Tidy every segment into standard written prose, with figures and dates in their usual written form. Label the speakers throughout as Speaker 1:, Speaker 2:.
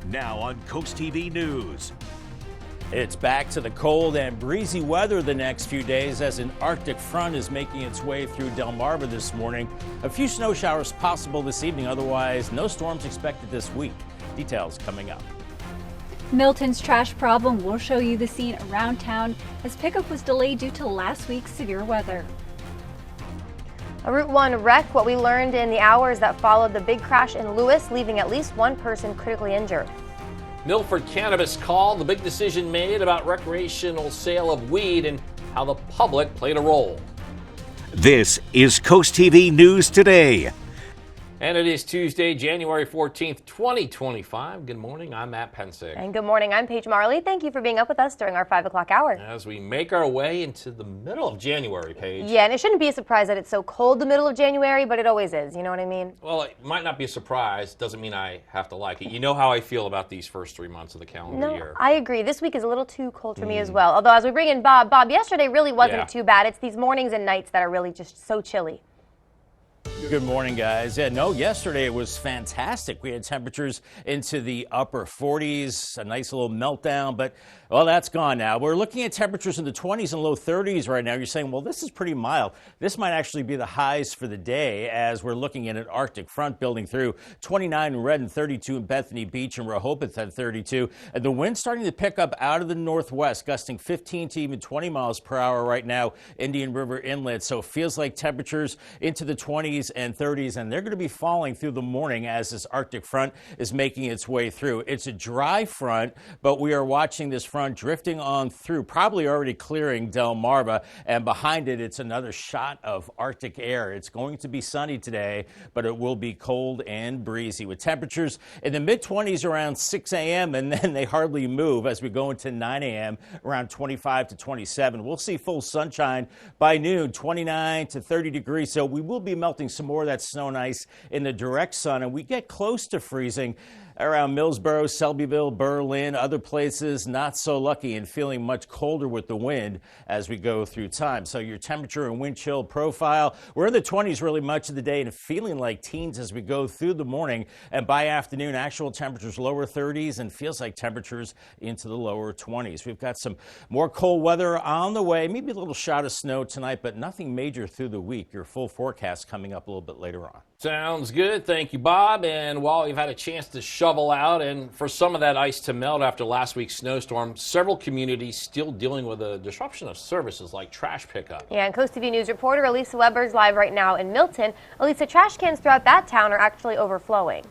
Speaker 1: Now on CoastTV News.
Speaker 2: It's back to the cold and breezy weather the next few days as an Arctic front is making its way through Delmarva this morning. A few snow showers possible this evening, otherwise no storms expected this week. Details coming up.
Speaker 3: Milton's trash problem will show you the scene around town as pickup was delayed due to last week's severe weather.
Speaker 4: A Route 1 wreck, what we learned in the hours that followed the big crash in Lewis, leaving at least one person critically injured.
Speaker 5: Milford cannabis call, the big decision made about recreational sale of weed and how the public played a role.
Speaker 1: This is CoastTV News Today.
Speaker 5: And it is Tuesday, January 14th, 2025. Good morning, I'm Matt Pensick.
Speaker 4: And good morning, I'm Paige Marley. Thank you for being up with us during our 5 o'clock hour.
Speaker 5: As we make our way into the middle of January, Paige.
Speaker 4: Yeah, and it shouldn't be a surprise that it's so cold the middle of January, but it always is, you know what I mean?
Speaker 5: Well, it might not be a surprise. Doesn't mean I have to like it. You know how I feel about these first 3 months of the calendar year.
Speaker 4: I agree. This week is a little too cold for me as well. Although as we bring in Bob, yesterday really wasn't too bad. It's these mornings and nights that are really just so chilly.
Speaker 2: Good morning, guys. Yesterday it was fantastic. We had temperatures into the upper 40s, a nice little meltdown, but well, that's gone now. We're looking at temperatures in the 20s and low 30s right now. You're saying, well, this is pretty mild. This might actually be the highs for the day as we're looking at an Arctic front building through 29 in Red and 32 in Bethany Beach and Rehoboth at 32. And the wind starting to pick up out of the northwest, gusting 15 to even 20 miles per hour right now, Indian River Inlet. So it feels like temperatures into the 20s and 30s, and they're going to be falling through the morning as this Arctic front is making its way through. It's a dry front, but we are watching this front drifting on through, probably already clearing Delmarva, and behind it, it's another shot of Arctic air. It's going to be sunny today, but it will be cold and breezy with temperatures in the mid-20s around 6 a.m., and then they hardly move as we go into 9 a.m. around 25 to 27. We'll see full sunshine by noon, 29 to 30 degrees, so we will be melting some more of that snow and ice in the direct sun, and we get close to freezing around Millsboro, Selbyville, Berlin, other places not so lucky and feeling much colder with the wind as we go through time. So your temperature and wind chill profile, we're in the 20s really much of the day and feeling like teens as we go through the morning, and by afternoon actual temperatures lower 30s and feels like temperatures into the lower 20s. We've got some more cold weather on the way, maybe a little shot of snow tonight, but nothing major through the week. Your full forecast coming up a little bit later on.
Speaker 5: Sounds good. Thank you, Bob. And while you've had a chance to shovel out and for some of that ice to melt after last week's snowstorm, several communities still dealing with a disruption of services like trash pickup.
Speaker 4: Yeah, and CoastTV News reporter Elisa Weber's live right now in Milton. Elisa, trash cans throughout that town are actually overflowing.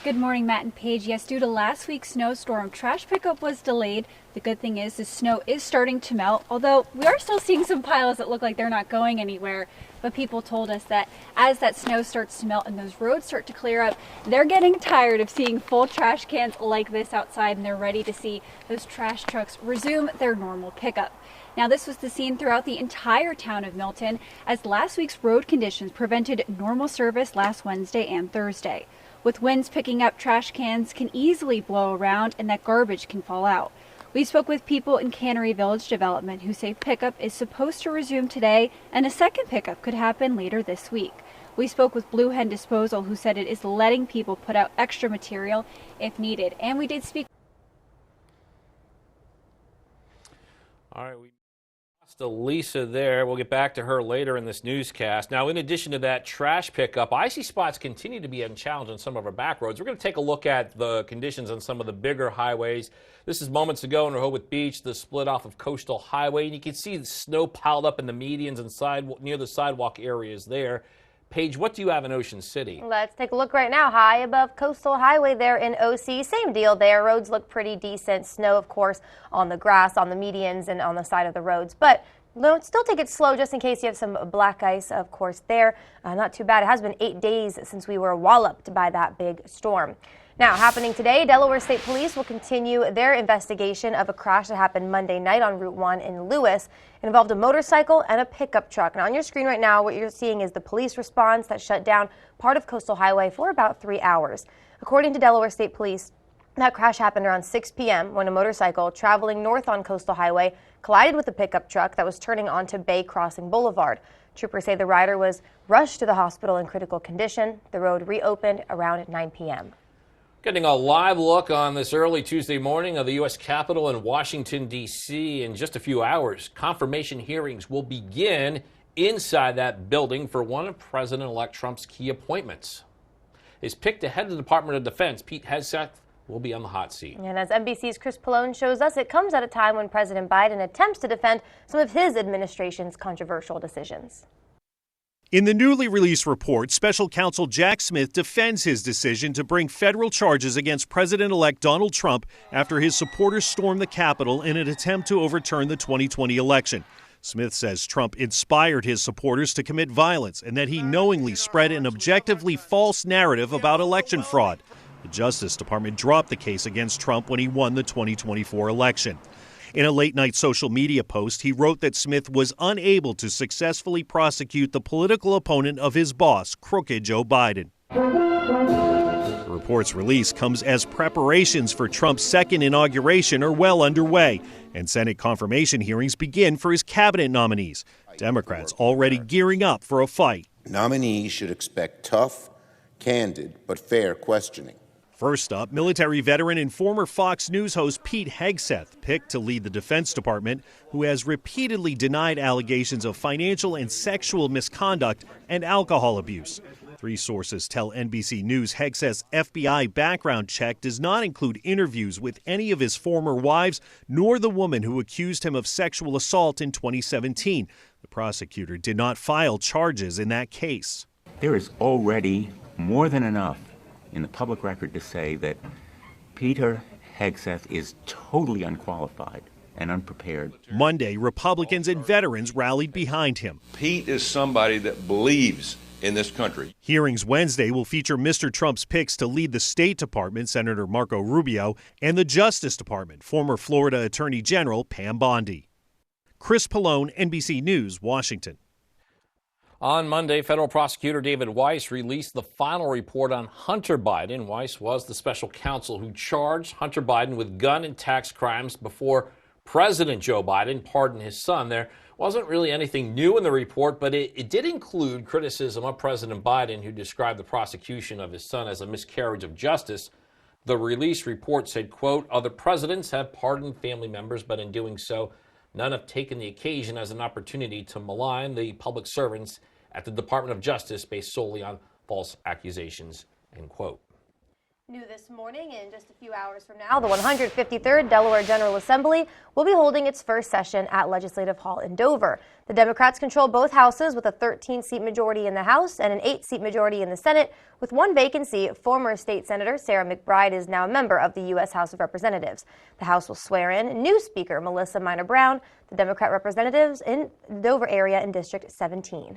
Speaker 3: Good morning, Matt and Paige. Yes, due to last week's snowstorm, trash pickup was delayed. The good thing is the snow is starting to melt, although we are still seeing some piles that look like they're not going anywhere. But people told us that as that snow starts to melt and those roads start to clear up, they're getting tired of seeing full trash cans like this outside, and they're ready to see those trash trucks resume their normal pickup. Now, this was the scene throughout the entire town of Milton as last week's road conditions prevented normal service last Wednesday and Thursday. With winds picking up, trash cans can easily blow around and that garbage can fall out. We spoke with people in Cannery Village Development who say pickup is supposed to resume today and a second pickup could happen later this week. We spoke with Blue Hen Disposal who said it is letting people put out extra material if needed. And we did speak.
Speaker 5: All right, we lost Lisa there. We'll get back to her later in this newscast. Now, in addition to that trash pickup, icy spots continue to be a challenge on some of our back roads. We're going to take a look at the conditions on some of the bigger highways. This is moments ago in Rehoboth Beach, the split off of Coastal Highway. And you can see the snow piled up in the medians and near the sidewalk areas there. Paige, what do you have in Ocean City?
Speaker 4: Let's take a look right now. High above Coastal Highway there in OC. Same deal there. Roads look pretty decent. Snow, of course, on the grass, on the medians, and on the side of the roads. But still take it slow just in case you have some black ice, of course, there. Not too bad. It has been 8 days since we were walloped by that big storm. Now, happening today, Delaware State Police will continue their investigation of a crash that happened Monday night on Route 1 in Lewis. It involved a motorcycle and a pickup truck. Now, on your screen right now, what you're seeing is the police response that shut down part of Coastal Highway for about 3 hours. According to Delaware State Police, that crash happened around 6 p.m. when a motorcycle traveling north on Coastal Highway collided with a pickup truck that was turning onto Bay Crossing Boulevard. Troopers say the rider was rushed to the hospital in critical condition. The road reopened around 9 p.m.
Speaker 5: Getting a live look on this early Tuesday morning of the U.S. Capitol in Washington, D.C. In just a few hours, confirmation hearings will begin inside that building for one of President-elect Trump's key appointments. His pick to head the Department of Defense, Pete Hegseth, will be on the hot seat.
Speaker 4: And as NBC's Chris Pallone shows us, it comes at a time when President Biden attempts to defend some of his administration's controversial decisions.
Speaker 6: In the newly released report, Special Counsel Jack Smith defends his decision to bring federal charges against President-elect Donald Trump after his supporters stormed the Capitol in an attempt to overturn the 2020 election. Smith says Trump inspired his supporters to commit violence and that he knowingly spread an objectively false narrative about election fraud. The Justice Department dropped the case against Trump when he won the 2024 election. In a late-night social media post, he wrote that Smith was unable to successfully prosecute the political opponent of his boss, crooked Joe Biden. The report's release comes as preparations for Trump's second inauguration are well underway, and Senate confirmation hearings begin for his cabinet nominees. Democrats already gearing up for a fight.
Speaker 7: Nominees should expect tough, candid, but fair questioning.
Speaker 6: First up, military veteran and former Fox News host Pete Hegseth, picked to lead the Defense Department, who has repeatedly denied allegations of financial and sexual misconduct and alcohol abuse. Three sources tell NBC News Hegseth's FBI background check does not include interviews with any of his former wives, nor the woman who accused him of sexual assault in 2017. The prosecutor did not file charges in that case.
Speaker 8: There is already more than enough in the public record to say that Peter Hegseth is totally unqualified and unprepared.
Speaker 6: Monday, Republicans and veterans rallied behind him.
Speaker 9: Pete is somebody that believes in this country.
Speaker 6: Hearings Wednesday will feature Mr. Trump's picks to lead the State Department, Senator Marco Rubio, and the Justice Department, former Florida Attorney General Pam Bondi. Chris Pallone, NBC News, Washington.
Speaker 5: On Monday, federal prosecutor David Weiss released the final report on Hunter Biden. Weiss was the special counsel who charged Hunter Biden with gun and tax crimes before President Joe Biden pardoned his son. There wasn't really anything new in the report, but it did include criticism of President Biden, who described the prosecution of his son as a miscarriage of justice. The released report said, quote, "Other presidents have pardoned family members, but in doing so, none have taken the occasion as an opportunity to malign the public servants at the Department of Justice based solely on false accusations," end quote.
Speaker 4: New this morning, in just a few hours from now, the 153rd Delaware General Assembly will be holding its first session at Legislative Hall in Dover. The Democrats control both houses with a 13-seat majority in the House and an 8-seat majority in the Senate. With one vacancy, former state Senator Sarah McBride is now a member of the U.S. House of Representatives. The House will swear in new Speaker Melissa Minor Brown, the Democrat representatives in the Dover area in District 17.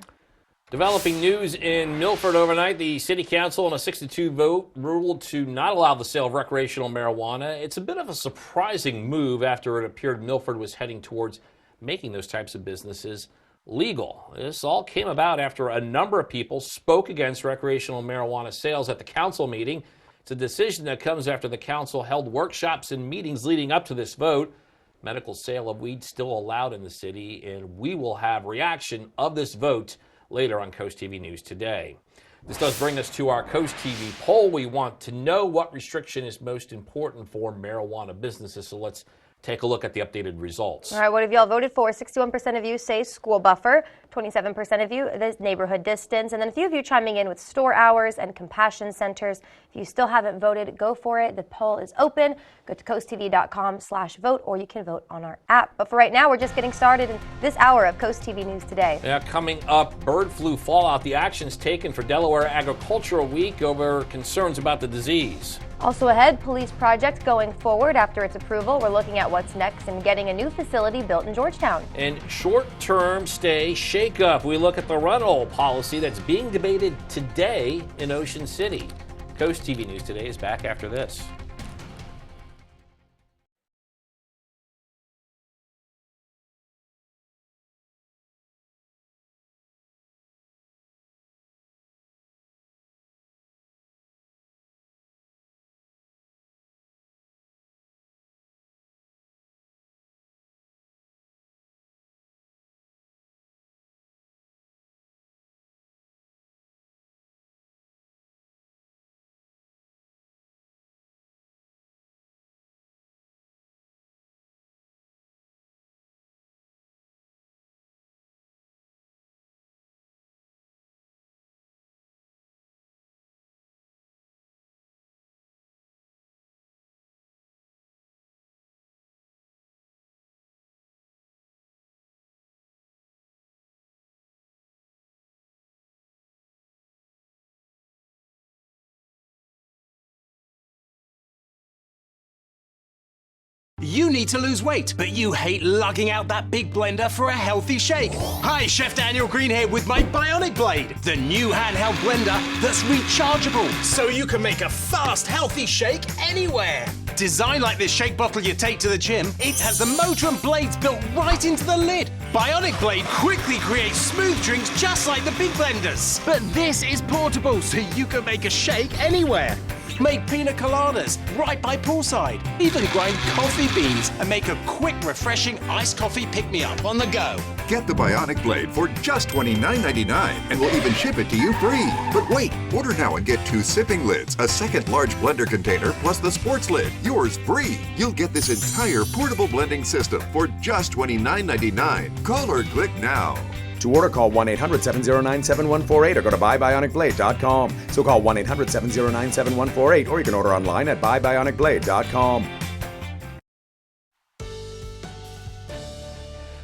Speaker 5: Developing news in Milford overnight. The city council, on a 6-2 vote, ruled to not allow the sale of recreational marijuana. It's a bit of a surprising move after it appeared Milford was heading towards making those types of businesses legal. This all came about after a number of people spoke against recreational marijuana sales at the council meeting. It's a decision that comes after the council held workshops and meetings leading up to this vote. Medical sale of weed still allowed in the city, and we will have reaction of this vote later on Coast TV News Today. This does bring us to our Coast TV poll. We want to know what restriction is most important for marijuana businesses, so let's take a look at the updated results.
Speaker 4: All right, what have y'all voted for? 61% of you say school buffer, 27% of you the neighborhood distance, and then a few of you chiming in with store hours and compassion centers. If you still haven't voted, go for it. The poll is open. Go to coasttv.com/vote, or you can vote on our app. But for right now, we're just getting started in this hour of Coast TV News Today.
Speaker 5: Yeah, coming up, bird flu fallout, the actions taken for Delaware Agricultural Week over concerns about the disease.
Speaker 4: Also ahead, police project going forward after its approval. We're looking at what's next and getting a new facility built in Georgetown.
Speaker 5: And short-term stay shakeup. We look at the rental policy that's being debated today in Ocean City. Coast TV News Today is back after this.
Speaker 10: You need to lose weight, but you hate lugging out that big blender for a healthy shake. Hi, Chef Daniel Green here with my Bionic Blade, the new handheld blender that's rechargeable, so you can make a fast, healthy shake anywhere. Designed like this shake bottle you take to the gym, it has the motor and blades built right into the lid. Bionic Blade quickly creates smooth drinks just like the big blenders. But this is portable, so you can make a shake anywhere. Make pina coladas right by poolside. Even grind coffee beans and make a quick, refreshing iced coffee pick-me-up on the go.
Speaker 11: Get the Bionic Blade for just $29.99 and we'll even ship it to you free. But wait, order now and get 2 sipping lids, a second large blender container, plus the sports lid. Yours free. You'll get this entire portable blending system for just $29.99. Call or click now.
Speaker 12: To order, call 1-800-709-7148 or go to buybionicblade.com. So call 1-800-709-7148 or you can order online at buybionicblade.com.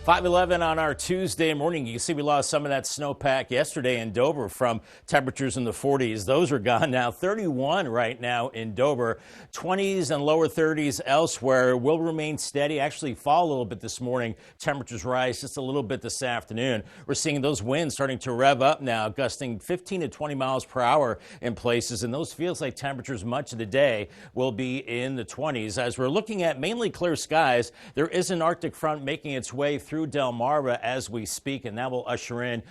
Speaker 2: 5:11 on our Tuesday morning. You can see we lost some of that snowpack yesterday in Dover from temperatures in the 40s. Those are gone now. 31 right now in Dover. 20s and lower 30s elsewhere. Will remain steady. Actually fall a little bit this morning. Temperatures rise just a little bit this afternoon. We're seeing those winds starting to rev up now, gusting 15 to 20 miles per hour in places. And those feels like temperatures much of the day will be in the 20s. As we're looking at mainly clear skies, there is an Arctic front making its way through Delmarva as we speak, and that will usher in,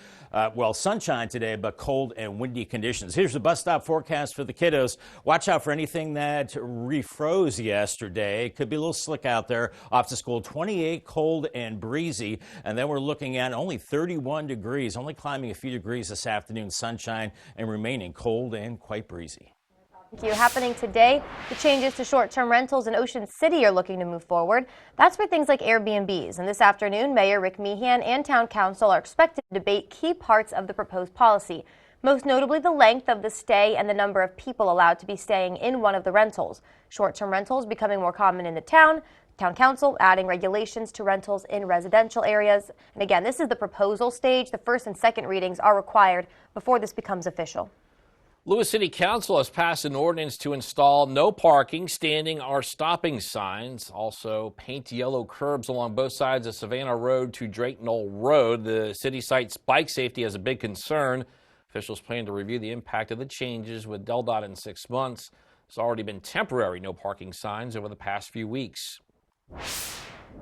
Speaker 2: sunshine today, but cold and windy conditions. Here's the bus stop forecast for the kiddos. Watch out for anything that refroze yesterday. It could be a little slick out there. Off to school, 28, cold and breezy, and then we're looking at only 31 degrees, only climbing a few degrees this afternoon, sunshine and remaining cold and quite breezy.
Speaker 4: Thank you. Happening today, the changes to short-term rentals in Ocean City are looking to move forward. That's for things like Airbnbs. And this afternoon, Mayor Rick Meehan and Town Council are expected to debate key parts of the proposed policy, most notably the length of the stay and the number of people allowed to be staying in one of the rentals. Short-term rentals becoming more common in the town. Town Council adding regulations to rentals in residential areas. And again, this is the proposal stage. The first and second readings are required before this becomes official.
Speaker 5: Lewis City Council has passed an ordinance to install no parking, standing, or stopping signs. Also, paint yellow curbs along both sides of Savannah Road to Drake Knoll Road. The city cites bike safety as a big concern. Officials plan to review the impact of the changes with DelDOT in 6 months. There's already been temporary no parking signs over the past few weeks.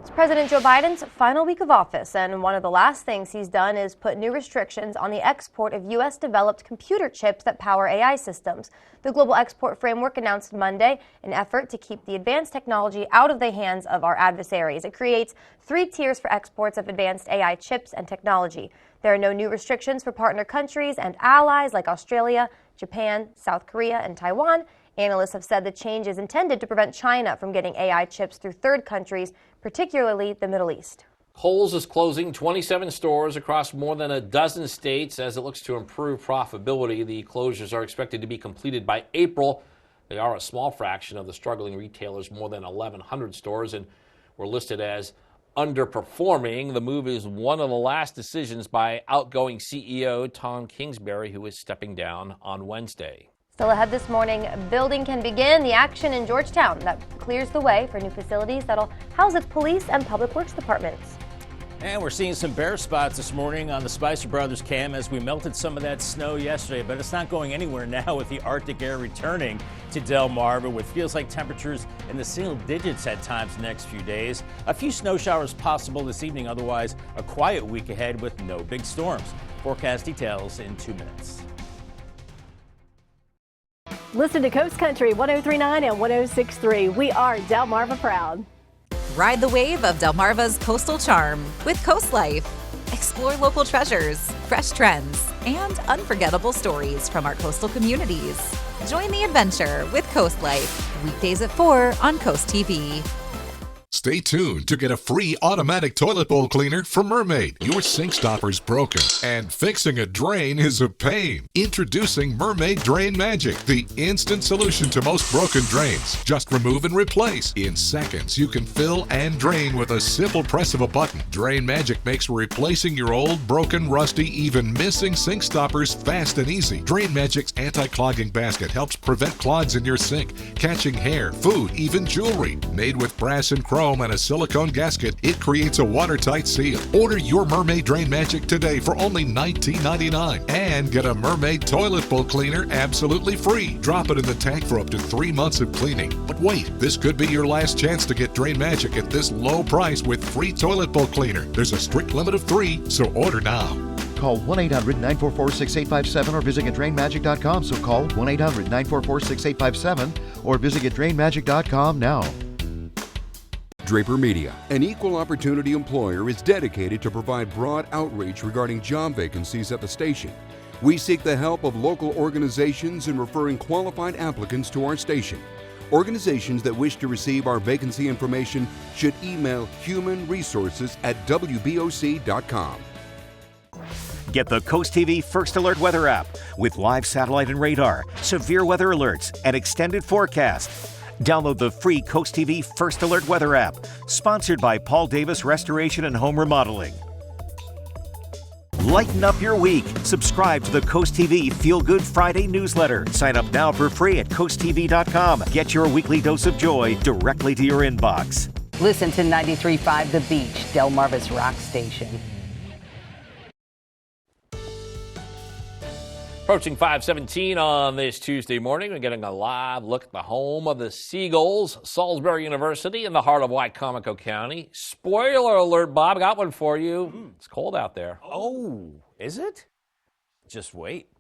Speaker 4: It's President Joe Biden's final week of office, and one of the last things he's done is put new restrictions on the export of U.S.-developed computer chips that power AI systems. The Global Export Framework announced Monday an effort to keep the advanced technology out of the hands of our adversaries. It creates 3 tiers for exports of advanced AI chips and technology. There are no new restrictions for partner countries and allies like Australia, Japan, South Korea, and Taiwan. Analysts have said the change is intended to prevent China from getting AI chips through third countries, particularly the Middle East.
Speaker 5: Kohl's is closing 27 stores across more than a dozen states as it looks to improve profitability. The closures are expected to be completed by April. They are a small fraction of the struggling retailers, more than 1,100 stores, and were listed as underperforming. The move is one of the last decisions by outgoing CEO Tom Kingsbury, who is stepping down on Wednesday.
Speaker 4: Still ahead this morning, building can begin the action in Georgetown that clears the way for new facilities that'll house its police and public works departments.
Speaker 2: And we're seeing some bare spots this morning on the Spicer Brothers cam as we melted some of that snow yesterday, but it's not going anywhere now with the Arctic air returning to Delmarva, with feels like temperatures in the single digits at times the next few days. A few snow showers possible this evening, otherwise a quiet week ahead with no big storms. Forecast details in 2 minutes.
Speaker 13: Listen to Coast Country 103.9 and 106.3. We are Delmarva proud.
Speaker 14: Ride the wave of Delmarva's coastal charm with Coast Life. Explore local treasures, fresh trends, and unforgettable stories from our coastal communities. Join the adventure with Coast Life, weekdays at 4 on CoastTV.
Speaker 15: Stay tuned to get a free automatic toilet bowl cleaner from Mermaid. Your sink stopper's broken, and fixing a drain is a pain. Introducing Mermaid Drain Magic, the instant solution to most broken drains. Just remove and replace. In seconds, you can fill and drain with a simple press of a button. Drain Magic makes replacing your old, broken, rusty, even missing sink stoppers fast and easy. Drain Magic's anti-clogging basket helps prevent clogs in your sink, catching hair, food, even jewelry. Made with brass and chrome chrome and a silicone gasket, it creates a watertight seal. Order your Mermaid Drain Magic today for only $19.99 and get a Mermaid Toilet Bowl Cleaner absolutely free. Drop it in the tank for up to 3 months of cleaning. But wait, this could be your last chance to get Drain Magic at this low price with free toilet bowl cleaner. There's a strict limit of 3, so order now.
Speaker 16: Call 1-800-944-6857 or visit GetDrainMagic.com. So call 1-800-944-6857 or visit GetDrainMagic.com now.
Speaker 17: Draper Media, an equal opportunity employer, is dedicated to provide broad outreach regarding job vacancies at the station. We seek the help of local organizations in referring qualified applicants to our station. Organizations that wish to receive our vacancy information should email humanresources@wboc.com.
Speaker 1: Get the Coast TV First Alert Weather app with live satellite and radar, severe weather alerts, and extended forecast. Download the free Coast TV First Alert Weather app, sponsored by Paul Davis Restoration and Home Remodeling. Lighten up your week. Subscribe to the Coast TV Feel Good Friday newsletter. Sign up now for free at CoastTV.com. Get your weekly dose of joy directly to your inbox.
Speaker 18: Listen to 93.5 The Beach, Delmarva's rock station.
Speaker 5: Approaching 5:17 on this Tuesday morning. We're getting a live look at the home of the Seagulls, Salisbury University in the heart of Wicomico County. Spoiler alert, Bob, I got one for you. It's cold out there.
Speaker 2: Oh, is it? Just wait.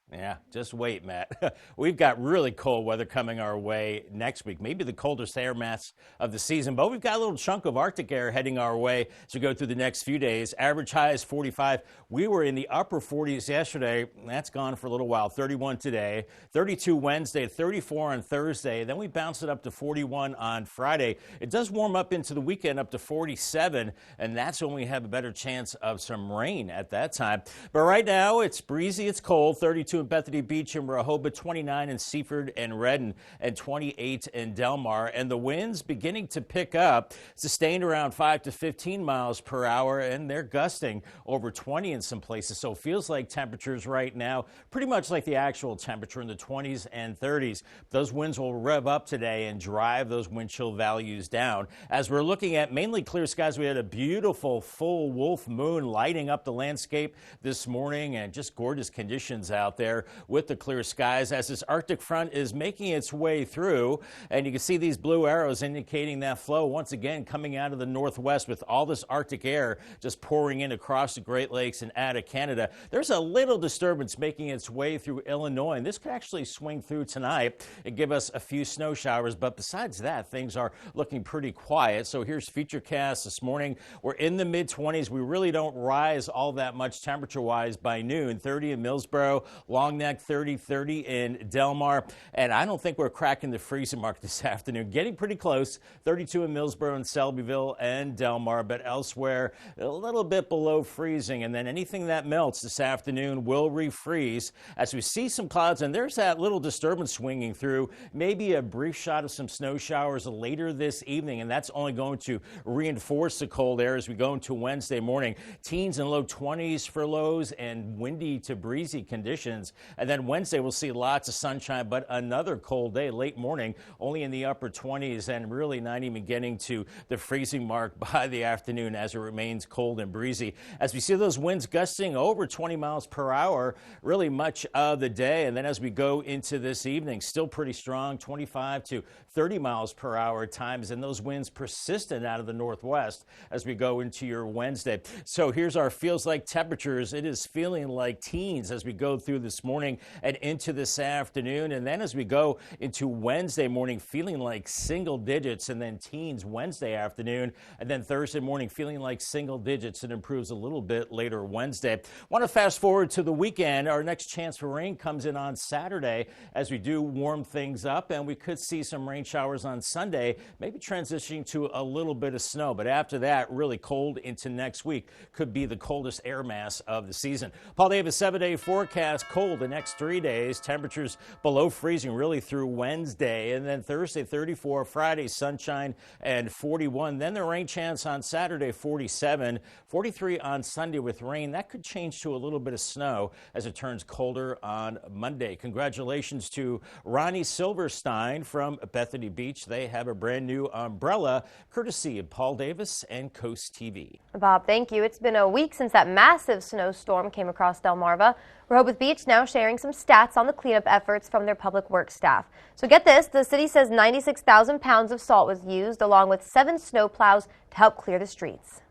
Speaker 2: Yeah, just wait, Matt. We've got really cold weather coming our way next week. Maybe the coldest air mass of the season, but we've got a little chunk of Arctic air heading our way as we go through the next few days. Average high is 45. We were in the upper 40s yesterday. That's gone for a little while. 31 today, 32 Wednesday, 34 on Thursday. Then we bounce it up to 41 on Friday. It does warm up into the weekend up to 47, and that's when we have a better chance of some rain at that time. But right now, it's breezy, it's cold. 32 in Bethany Beach and Rehoboth, 29 in Seaford and Redden, and 28 in Delmar. And the winds beginning to pick up, sustained around 5 to 15 miles per hour, and they're gusting over 20 in some places. So it feels like temperatures right now, pretty much like the actual temperature in the 20s and 30s. Those winds will rev up today and drive those wind chill values down. As we're looking at mainly clear skies, we had a beautiful full wolf moon lighting up the landscape this morning, and just gorgeous conditions out there with the clear skies as this Arctic front is making its way through. And you can see these blue arrows indicating that flow once again coming out of the northwest with all this Arctic air just pouring in across the Great Lakes and out of Canada. There's a little disturbance making its way through Illinois, and this could actually swing through tonight and give us a few snow showers. But besides that, things are looking pretty quiet. So here's Futurecast this morning. We're in the mid-20s. We really don't rise all that much temperature-wise by noon. 30 in Millsboro, Long Neck 30 in Delmar, and I don't think we're cracking the freezing mark this afternoon. Getting pretty close, 32 in Millsboro and Selbyville and Delmar, but elsewhere a little bit below freezing. And then anything that melts this afternoon will refreeze as we see some clouds, and there's that little disturbance swinging through. Maybe a brief shot of some snow showers later this evening, and that's only going to reinforce the cold air as we go into Wednesday morning. Teens and low 20s for lows and windy to breezy conditions. And then Wednesday, we'll see lots of sunshine, but another cold day late morning, only in the upper 20s, and really not even getting to the freezing mark by the afternoon as it remains cold and breezy. As we see those winds gusting over 20 miles per hour, really much of the day. And then as we go into this evening, still pretty strong, 25 to 30 miles per hour at times, and those winds persistent out of the northwest as we go into your Wednesday. So here's our feels like temperatures. It is feeling like teens as we go through this morning and into this afternoon. And then as we go into Wednesday morning, feeling like single digits, and then teens Wednesday afternoon. And then Thursday morning, feeling like single digits. It improves a little bit later Wednesday. Want to fast forward to the weekend. Our next chance for rain comes in on Saturday as we do warm things up, and we could see some rain showers on Sunday, maybe transitioning to a little bit of snow. But after that, really cold into next week. Could be the coldest air mass of the season. Paul Davis 7-day forecast. Cold cold the next 3 days. Temperatures below freezing really through Wednesday. And then Thursday, 34. Friday, sunshine and 41. Then the rain chance on Saturday, 47. 43 on Sunday with rain. That could change to a little bit of snow as it turns colder on Monday. Congratulations to Ronnie Silverstein from Bethany Beach. They have a brand new umbrella courtesy of Paul Davis and CoastTV.
Speaker 4: Bob, thank you. It's been a week since that massive snowstorm came across Delmarva. Rehoboth Beach now sharing some stats on the cleanup efforts from their public works staff. So get this, the city says 96,000 pounds of salt was used along with 7 snow plows to help clear the streets.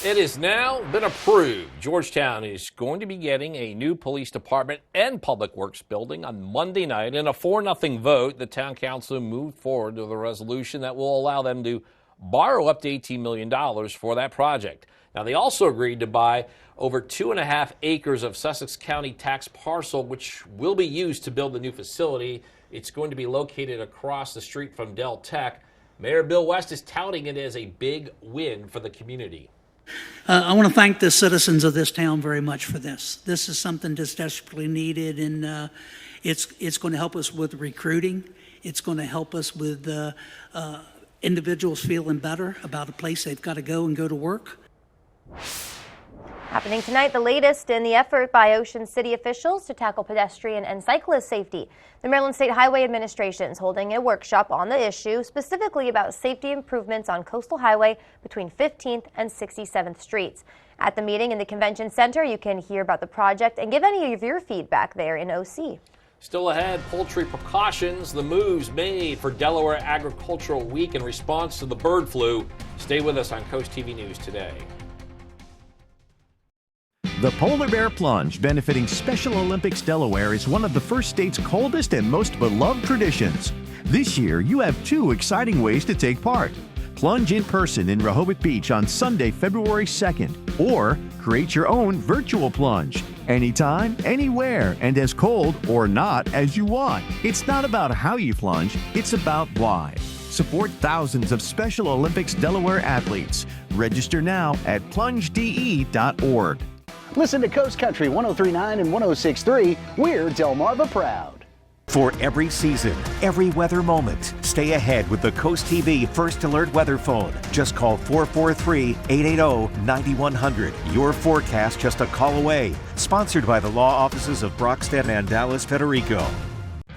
Speaker 5: It has now been approved. Georgetown is going to be getting a new police department and public works building on Monday night. In a 4-0 vote, the town council moved forward with a resolution that will allow them to borrow up to $18 million for that project. Now, they also agreed to buy over 2.5 acres of Sussex County tax parcel, which will be used to build the new facility. It's going to be located across the street from Del Tech. Mayor Bill West is touting it as a big win for the community.
Speaker 19: I want to thank the citizens of this town very much for this. This is something that's desperately needed, and it's going to help us with recruiting. It's going to help us with individuals feeling better about a place they've got to go and go to work.
Speaker 4: Happening tonight, the latest in the effort by Ocean City officials to tackle pedestrian and cyclist safety. The Maryland State Highway Administration is holding a workshop on the issue, specifically about safety improvements on Coastal Highway between 15th and 67th Streets. At the meeting in the Convention Center, you can hear about the project and give any of your feedback there in OC.
Speaker 5: Still ahead, poultry precautions, the moves made for Delaware Agricultural Week in response to the bird flu. Stay with us on Coast TV News today.
Speaker 20: The Polar Bear Plunge, benefiting Special Olympics Delaware, is one of the first state's coldest and most beloved traditions. This year, you have 2 exciting ways to take part. Plunge in person in Rehoboth Beach on Sunday, February 2nd, or create your own virtual plunge. Anytime, anywhere, and as cold or not as you want. It's not about how you plunge, it's about why. Support thousands of Special Olympics Delaware athletes. Register now at plungede.org.
Speaker 21: Listen to Coast Country 103.9 and 106.3. We're Delmarva proud.
Speaker 1: For every season, every weather moment, stay ahead with the Coast TV First Alert Weather Phone. Just call 443-880-9100. Your forecast just a call away. Sponsored by the law offices of Brockstead and Dallas Federico.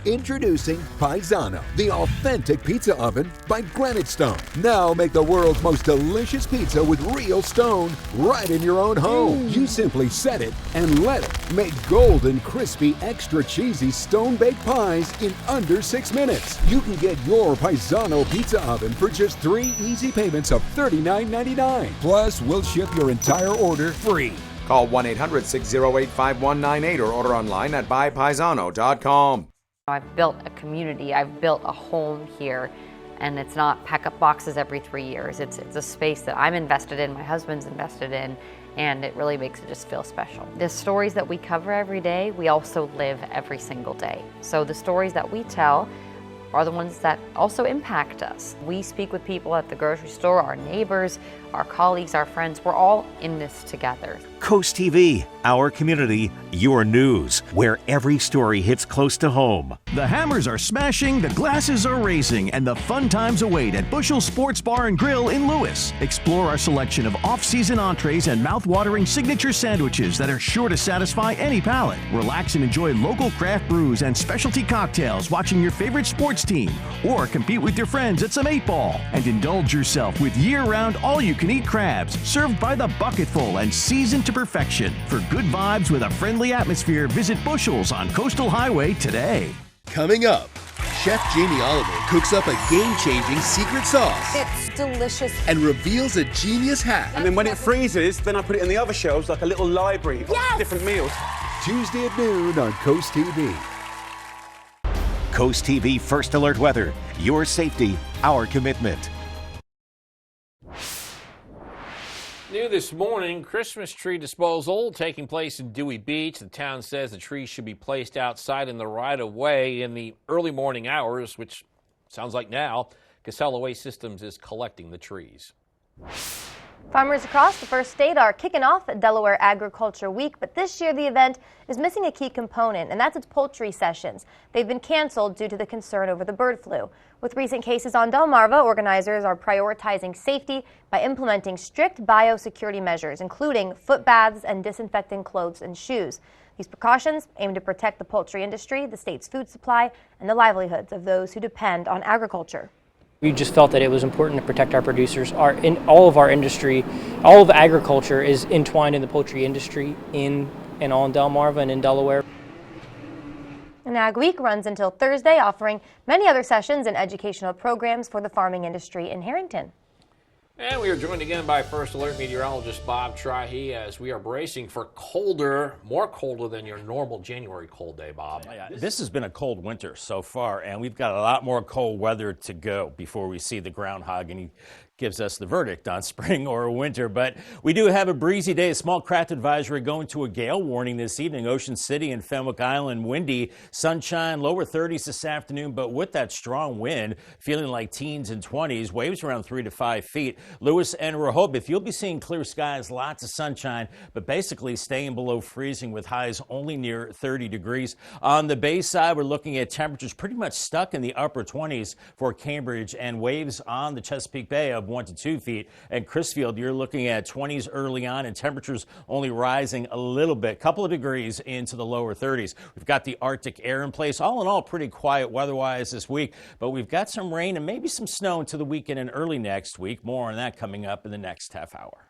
Speaker 22: Introducing Paisano, the authentic pizza oven by Granite Stone. Now make the world's most delicious pizza with real stone right in your own home. You simply set it and let it make golden, crispy, extra cheesy stone-baked pies in under 6 minutes. You can get your Paisano pizza oven for just 3 easy payments of $39.99. Plus, we'll ship your entire order free.
Speaker 12: Call 1-800-608-5198 or order online at buypaisano.com.
Speaker 23: I've built a community, I've built a home here, and it's not pack up boxes every 3 years. It's a space that I'm invested in, my husband's invested in, and it really makes it just feel special. The stories that we cover every day, we also live every single day. So the stories that we tell are the ones that also impact us. We speak with people at the grocery store, our neighbors, our colleagues, our friends. We're all in this together.
Speaker 1: Coast TV, our community, your news, where every story hits close to home.
Speaker 20: The hammers are smashing, the glasses are raising, and the fun times await at Bushel Sports Bar and Grill in Lewis. Explore our selection of off-season entrees and mouth-watering signature sandwiches that are sure to satisfy any palate. Relax and enjoy local craft brews and specialty cocktails watching your favorite sports team, or compete with your friends at some 8-ball. And indulge yourself with year-round all-you-can-eat crabs served by the bucketful and seasoned to perfection. For good vibes with a friendly atmosphere, visit Bushel's on Coastal Highway today.
Speaker 24: Coming up, Chef Jamie Oliver cooks up a game-changing secret sauce.
Speaker 25: It's delicious.
Speaker 24: And reveals a genius hack.
Speaker 26: And then when it freezes, then I put it in the other shelves like a little library of different meals.
Speaker 22: Tuesday at noon on Coast TV.
Speaker 1: Coast TV First Alert Weather. Your safety, our commitment.
Speaker 5: New this morning, Christmas tree disposal taking place in Dewey Beach. The town says the trees should be placed outside in the right-of-way in the early morning hours, which sounds like now. Casella Waste Systems is collecting the trees.
Speaker 4: Farmers across the first state are kicking off Delaware Agriculture Week, but this year the event is missing a key component, and that's its poultry sessions. They've been canceled due to the concern over the bird flu. With recent cases on Delmarva, organizers are prioritizing safety by implementing strict biosecurity measures, including foot baths and disinfecting clothes and shoes. These precautions aim to protect the poultry industry, the state's food supply, and the livelihoods of those who depend on agriculture.
Speaker 3: We just felt that it was important to protect our producers. In all of our industry, all of agriculture is entwined in the poultry industry in and on Delmarva and in Delaware.
Speaker 4: And Ag Week runs until Thursday, offering many other sessions and educational programs for the farming industry in Harrington.
Speaker 5: And we are joined again by First Alert meteorologist Bob Trahey as we are bracing for more colder than your normal January cold day, Bob.
Speaker 2: Yeah, this has been a cold winter so far, and we've got a lot more cold weather to go before we see the groundhog, and he gives us the verdict on spring or winter. But we do have a breezy day. A small craft advisory going to a gale warning this evening. Ocean City and Fenwick Island windy. Sunshine, lower 30s this afternoon, but with that strong wind, feeling like teens and 20s. Waves around 3 to 5 feet. Lewis and Rehoboth, you'll be seeing clear skies, lots of sunshine, but basically staying below freezing with highs only near 30 degrees. On the bay side, we're looking at temperatures pretty much stuck in the upper 20s for Cambridge, and waves on the Chesapeake Bay of 1 to 2 feet. And Crisfield, you're looking at 20s early on, and temperatures only rising a little bit, couple of degrees into the lower 30s. We've got the Arctic air in place. All in all, pretty quiet weather-wise this week, but we've got some rain and maybe some snow into the weekend and early next week. More on that coming up in the next half hour.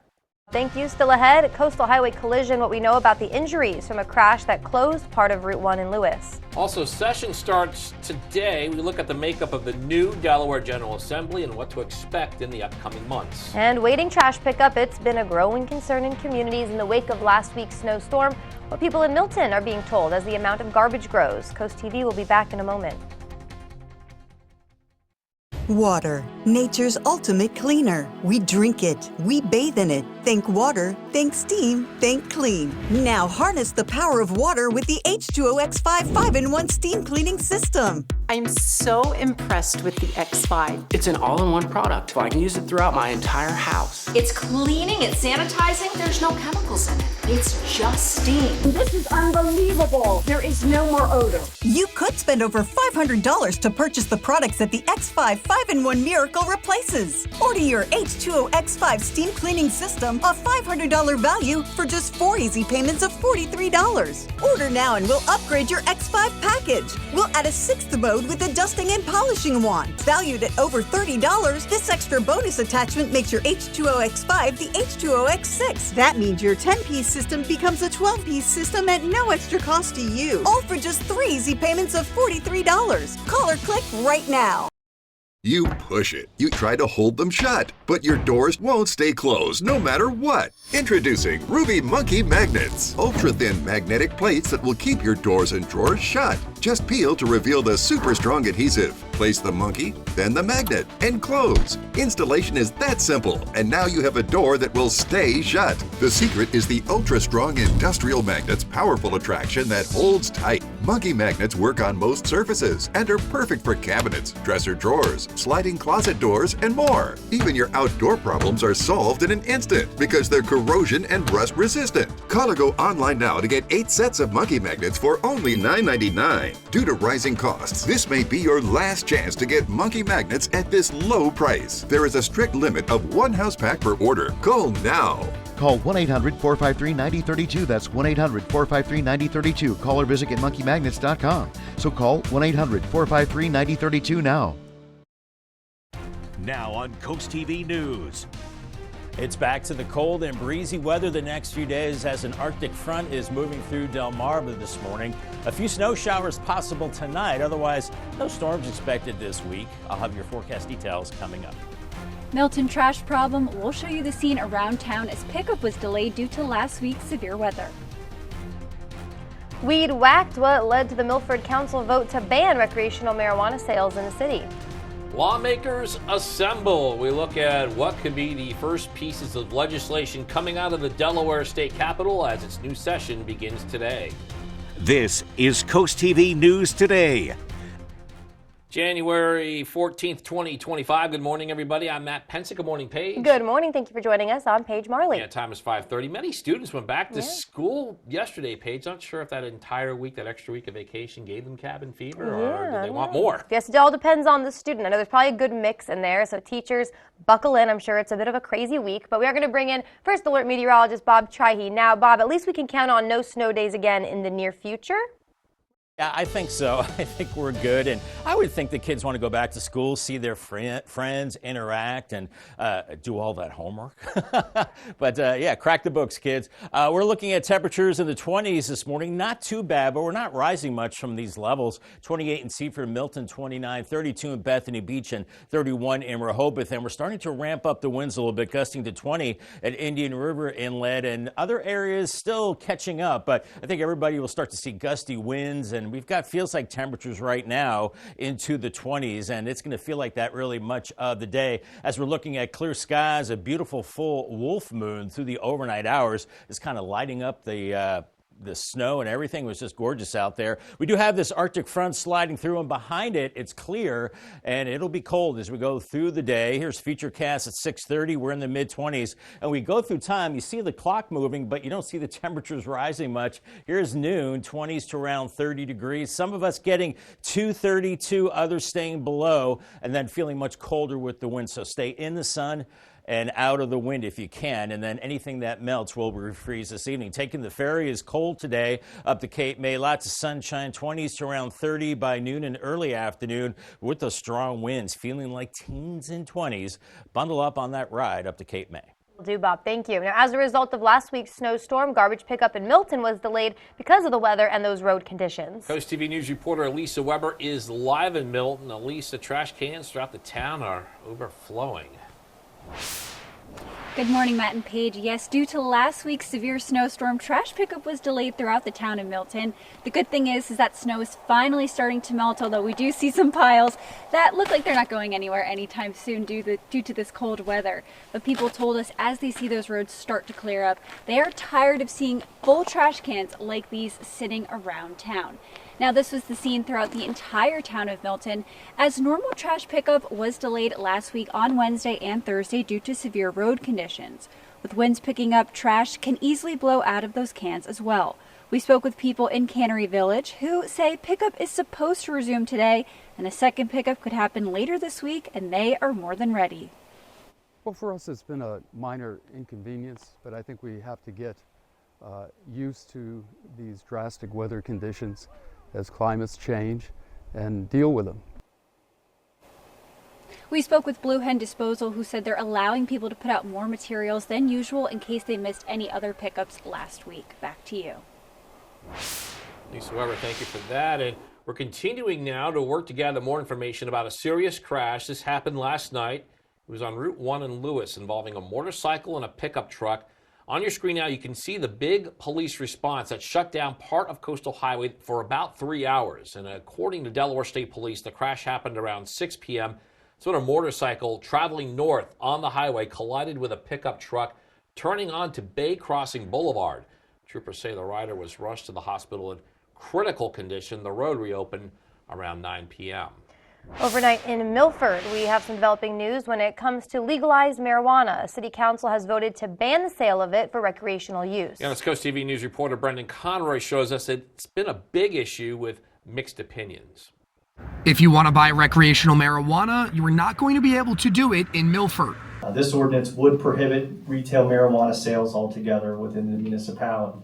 Speaker 4: Thank you. Still ahead, a coastal highway collision, what we know about the injuries from a crash that closed part of Route 1 in Lewis.
Speaker 5: Also, session starts today. We look at the makeup of the new Delaware General Assembly and what to expect in the upcoming months.
Speaker 4: And waiting trash pickup, it's been a growing concern in communities in the wake of last week's snowstorm. What people in Milton are being told as the amount of garbage grows. Coast TV will be back in a moment.
Speaker 6: Water, nature's ultimate cleaner. We drink it, we bathe in it. Think water, think steam, think clean. Now harness the power of water with the H2O X5 5-in-1 steam cleaning system.
Speaker 7: I'm so impressed with the X5.
Speaker 8: It's an all-in-one product. I can use it throughout my entire house.
Speaker 7: It's cleaning, it's sanitizing, there's no chemicals in it. It's just steam.
Speaker 6: This is unbelievable. There is no more odor. You could spend over $500 to purchase the products that the X5 5-in-1 Miracle replaces. Order your H2O X5 steam cleaning system, a $500 value, for just 4 easy payments of $43. Order now and we'll upgrade your X5 package. We'll add a 6th mode with a dusting and polishing wand. Valued at over $30, this extra bonus attachment makes your H2O X5 the H2O X6. That means your 10-piece system becomes a 12-piece system at no extra cost to you. All for just 3 easy payments of $43. Call or click right now.
Speaker 11: You push it. You try to hold them shut, but your doors won't stay closed no matter what. Introducing Ruby Monkey Magnets. Ultra-thin magnetic plates that will keep your doors and drawers shut. Just peel to reveal the super strong adhesive. Place the monkey, then the magnet, and close. Installation is that simple, and now you have a door that will stay shut. The secret is the ultra-strong industrial magnet's powerful attraction that holds tight. Monkey magnets work on most surfaces and are perfect for cabinets, dresser drawers, sliding closet doors, and more. Even your outdoor problems are solved in an instant because they're corrosion and rust resistant. Call or go online now to get 8 sets of monkey magnets for only $9.99. Due to rising costs, this may be your last chance to get monkey magnets at this low price. There is a strict limit of 1 house pack per order. Call now.
Speaker 16: Call 1-800-453-9032. That's 1-800-453-9032. Call or visit monkeymagnets.com. So call 1-800-453-9032 now.
Speaker 1: Now on Coast TV News.
Speaker 2: It's back to the cold and breezy weather the next few days as an Arctic front is moving through Delmarva this morning. A few snow showers possible tonight. Otherwise, no storms expected this week. I'll have your forecast details coming up.
Speaker 9: Milton trash problem. We'll show you the scene around town as pickup was delayed due to last week's severe weather.
Speaker 4: Weed whacked what led to the Milford Council vote to ban recreational marijuana sales in the city.
Speaker 5: Lawmakers assemble. We look at what could be the first pieces of legislation coming out of the Delaware State Capitol as its new session begins today.
Speaker 1: This is Coast TV News Today.
Speaker 5: January 14th, 2025. Good morning, everybody. I'm Matt Pensick. Good morning, Paige.
Speaker 4: Good morning. Thank you for joining us. I'm Paige Marley.
Speaker 5: Yeah, time is 5:30. Many students went back to school yesterday, Paige. Not sure if that entire week, that extra week of vacation gave them cabin fever or do they want more?
Speaker 4: Yes, it all depends on the student. I know there's probably a good mix in there, so teachers, buckle in. I'm sure it's a bit of a crazy week, but we are going to bring in First Alert meteorologist Bob Trihey. Now, Bob, at least we can count on no snow days again in the near future.
Speaker 2: Yeah, I think so. I think we're good. And I would think the kids want to go back to school, see their friends, interact, and do all that homework. But yeah, crack the books, kids. We're looking at temperatures in the 20s this morning. Not too bad, but we're not rising much from these levels. 28 in Seaford, Milton, 29, 32 in Bethany Beach, and 31 in Rehoboth. And we're starting to ramp up the winds a little bit, gusting to 20 at Indian River Inlet, and other areas still catching up. But I think everybody will start to see gusty winds, and we've got feels like temperatures right now into the 20s, and it's going to feel like that really much of the day. As we're looking at clear skies, a beautiful full wolf moon through the overnight hours is kind of lighting up the snow and everything. It was just gorgeous out there. We do have this Arctic front sliding through, and behind it, it's clear, and it'll be cold as we go through the day. Here's Futurecast at 6:30. We're in the mid-20s, and we go through time. You see the clock moving, but you don't see the temperatures rising much. Here's noon, 20s to around 30 degrees. Some of us getting to 32, others staying below, and then feeling much colder with the wind. So stay in the sun and out of the wind if you can, and then anything that melts will refreeze this evening. Taking the ferry is cold today up to Cape May. Lots of sunshine, 20s to around 30 by noon and early afternoon with those strong winds, feeling like teens and 20s. Bundle up on that ride up to Cape May.
Speaker 4: Will do, Bob. Thank you. Now, as a result of last week's snowstorm, garbage pickup in Milton was delayed because of the weather and those road conditions.
Speaker 5: Coast TV News reporter Elisa Weber is live in Milton. Elisa, trash cans throughout the town are overflowing.
Speaker 9: Good morning, Matt and Paige. Yes, due to last week's severe snowstorm, trash pickup was delayed throughout the town of Milton. The good thing is that snow is finally starting to melt, although we do see some piles that look like they're not going anywhere anytime soon due to this cold weather. But people told us as they see those roads start to clear up, they are tired of seeing full trash cans like these sitting around town. Now, this was the scene throughout the entire town of Milton, as normal trash pickup was delayed last week on Wednesday and Thursday due to severe road conditions. With winds picking up, trash can easily blow out of those cans as well. We spoke with people in Cannery Village who say pickup is supposed to resume today, and a second pickup could happen later this week, and they are more than ready.
Speaker 10: Well, for us, it's been a minor inconvenience, but I think we have to get used to these drastic weather conditions as climates change and deal with them.
Speaker 9: We spoke with Blue Hen Disposal, who said they're allowing people to put out more materials than usual in case they missed any other pickups last week. Back to you.
Speaker 5: Lisa Weber, thank you for that. And we're continuing now to work to gather more information about a serious crash. This happened last night. It was on Route 1 in Lewis involving a motorcycle and a pickup truck. On your screen now, you can see the big police response that shut down part of Coastal Highway for about 3 hours. And according to Delaware State Police, the crash happened around 6 p.m. So a motorcycle traveling north on the highway collided with a pickup truck turning onto Bay Crossing Boulevard. Troopers say the rider was rushed to the hospital in critical condition. The road reopened around 9 p.m.
Speaker 4: Overnight in Milford, we have some developing news when it comes to legalized marijuana. City Council has voted to ban the sale of it for recreational use.
Speaker 5: Yeah, as Coast TV News reporter Brendan Conroy shows us, it's been a big issue with mixed opinions.
Speaker 13: If you want to buy recreational marijuana, you are not going to be able to do it in Milford.
Speaker 14: This ordinance would prohibit retail marijuana sales altogether within the municipality.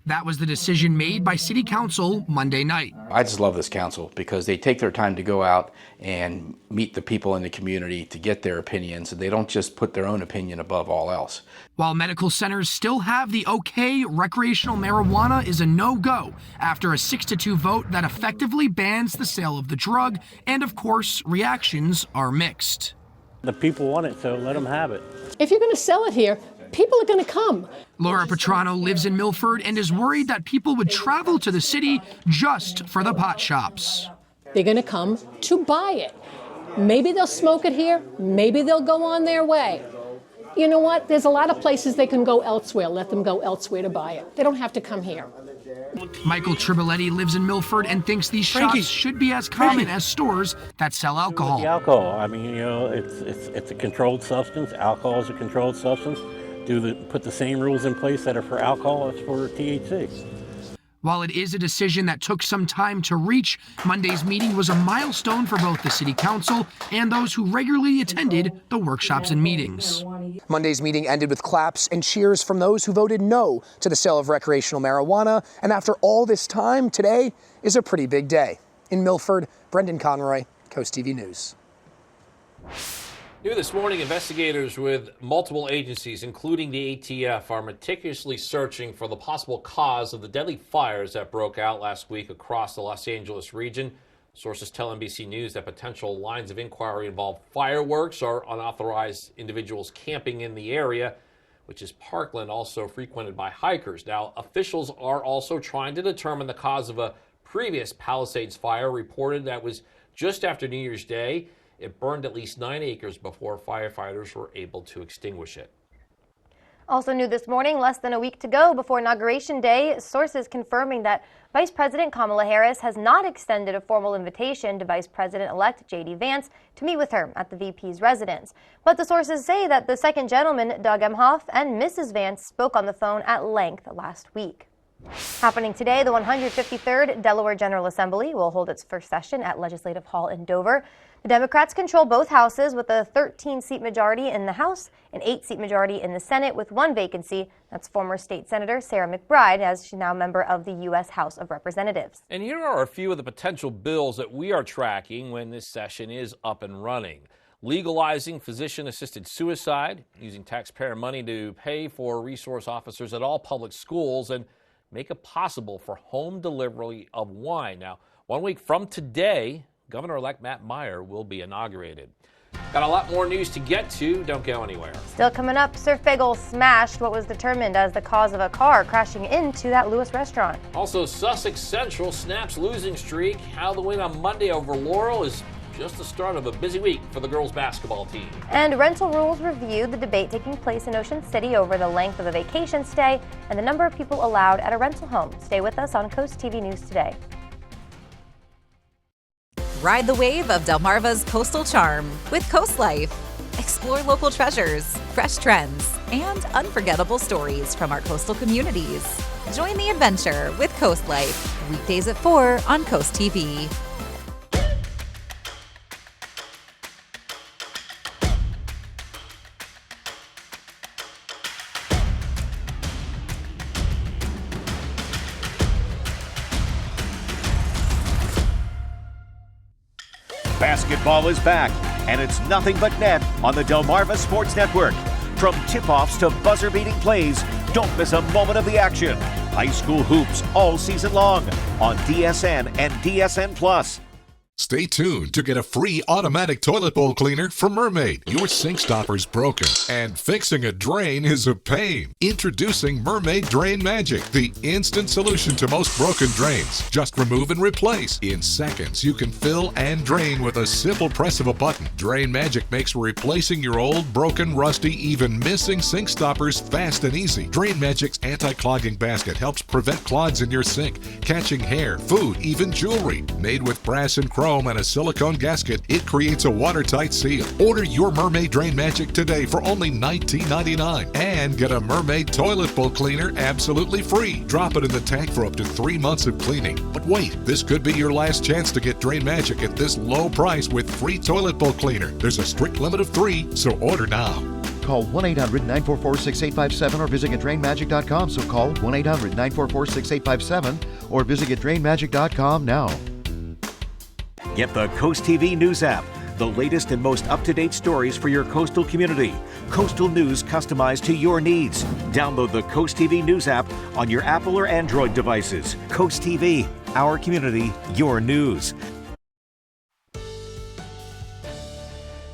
Speaker 13: That was the decision made by City Council Monday night.
Speaker 15: I just love this council because they take their time to go out and meet the people in the community to get their opinions. They don't just put their own opinion above all else.
Speaker 13: While medical centers still have the okay, recreational marijuana is a no-go after a 6-2 vote that effectively bans the sale of the drug, and of course, reactions are mixed.
Speaker 17: The people want it, so let them have it.
Speaker 25: If you're going to sell it here, people are going to come.
Speaker 13: Laura Petrano lives in Milford and is worried that people would travel to the city just for the pot shops.
Speaker 25: They're going to come to buy it. Maybe they'll smoke it here. Maybe they'll go on their way. You know what? There's a lot of places they can go elsewhere. Let them go elsewhere to buy it. They don't have to come here.
Speaker 13: Michael Triboletti lives in Milford and thinks these shops should be as common as stores that sell alcohol.
Speaker 17: The alcohol, I mean, it's a controlled substance. Alcohol is a controlled substance. Put the same rules in place that are for alcohol as for THC.
Speaker 13: While it is a decision that took some time to reach, Monday's meeting was a milestone for both the City Council and those who regularly attended the workshops and meetings.
Speaker 12: Monday's meeting ended with claps and cheers from those who voted no to the sale of recreational marijuana. And after all this time, today is a pretty big day. In Milford, Brendan Conroy, Coast TV News.
Speaker 5: New this morning, investigators with multiple agencies, including the ATF, are meticulously searching for the possible cause of the deadly fires that broke out last week across the Los Angeles region. Sources tell NBC News that potential lines of inquiry involve fireworks or unauthorized individuals camping in the area, which is parkland also frequented by hikers. Now, officials are also trying to determine the cause of a previous Palisades fire reported that was just after New Year's Day. It burned at least 9 acres before firefighters were able to extinguish it.
Speaker 4: Also new this morning, less than a week to go before Inauguration Day, sources confirming that Vice President Kamala Harris has not extended a formal invitation to Vice President-elect J.D. Vance to meet with her at the VP's residence. But the sources say that the second gentleman, Doug Emhoff, and Mrs. Vance spoke on the phone at length last week. Happening today, the 153rd Delaware General Assembly will hold its first session at Legislative Hall in Dover. The Democrats control both houses with a 13-seat majority in the House, an 8-seat majority in the Senate with one vacancy. That's former state Senator Sarah McBride, as she's now a member of the U.S. House of Representatives.
Speaker 5: And here are a few of the potential bills that we are tracking when this session is up and running. Legalizing physician-assisted suicide, using taxpayer money to pay for resource officers at all public schools, and make it possible for home delivery of wine. Now, 1 week from today, Governor-elect Matt Meyer will be inaugurated. Got a lot more news to get to. Don't go anywhere.
Speaker 4: Still coming up, Surf Bagel smashed what was determined as the cause of a car crashing into that Lewis restaurant.
Speaker 5: Also, Sussex Central snaps losing streak. How the win on Monday over Laurel is just the start of a busy week for the girls basketball team.
Speaker 4: And rental rules review, the debate taking place in Ocean City over the length of a vacation stay and the number of people allowed at a rental home. Stay with us on Coast TV News Today.
Speaker 18: Ride the wave of Delmarva's coastal charm with Coast Life. Explore local treasures, fresh trends, and unforgettable stories from our coastal communities. Join the adventure with Coast Life, weekdays at 4 on Coast TV.
Speaker 1: Basketball is back, and it's nothing but net on the Delmarva Sports Network. From tip-offs to buzzer-beating plays, don't miss a moment of the action. High school hoops all season long on DSN and DSN Plus.
Speaker 19: Stay tuned to get a free automatic toilet bowl cleaner from Mermaid. Your sink stopper's broken, and fixing a drain is a pain. Introducing Mermaid Drain Magic, the instant solution to most broken drains. Just remove and replace. In seconds, you can fill and drain with a simple press of a button. Drain Magic makes replacing your old, broken, rusty, even missing sink stoppers fast and easy. Drain Magic's anti-clogging basket helps prevent clogs in your sink, catching hair, food, even jewelry. Made with brass and chrome and a silicone gasket, it creates a watertight seal. Order your Mermaid Drain Magic today for only $19.99 and get a Mermaid toilet bowl cleaner absolutely free. Drop it in the tank for up to 3 months of cleaning. But wait, this could be your last chance to get Drain Magic at this low price with free toilet bowl cleaner. There's a strict limit of 3, so order now.
Speaker 16: Call 1-800-944-6857 or visit getdrainmagic.com. So call 1-800-944-6857 or visit getdrainmagic.com now.
Speaker 1: Get the Coast TV News app, the latest and most up-to-date stories for your coastal community. Coastal news customized to your needs. Download the Coast TV News app on your Apple or Android devices. Coast TV, our community, your news.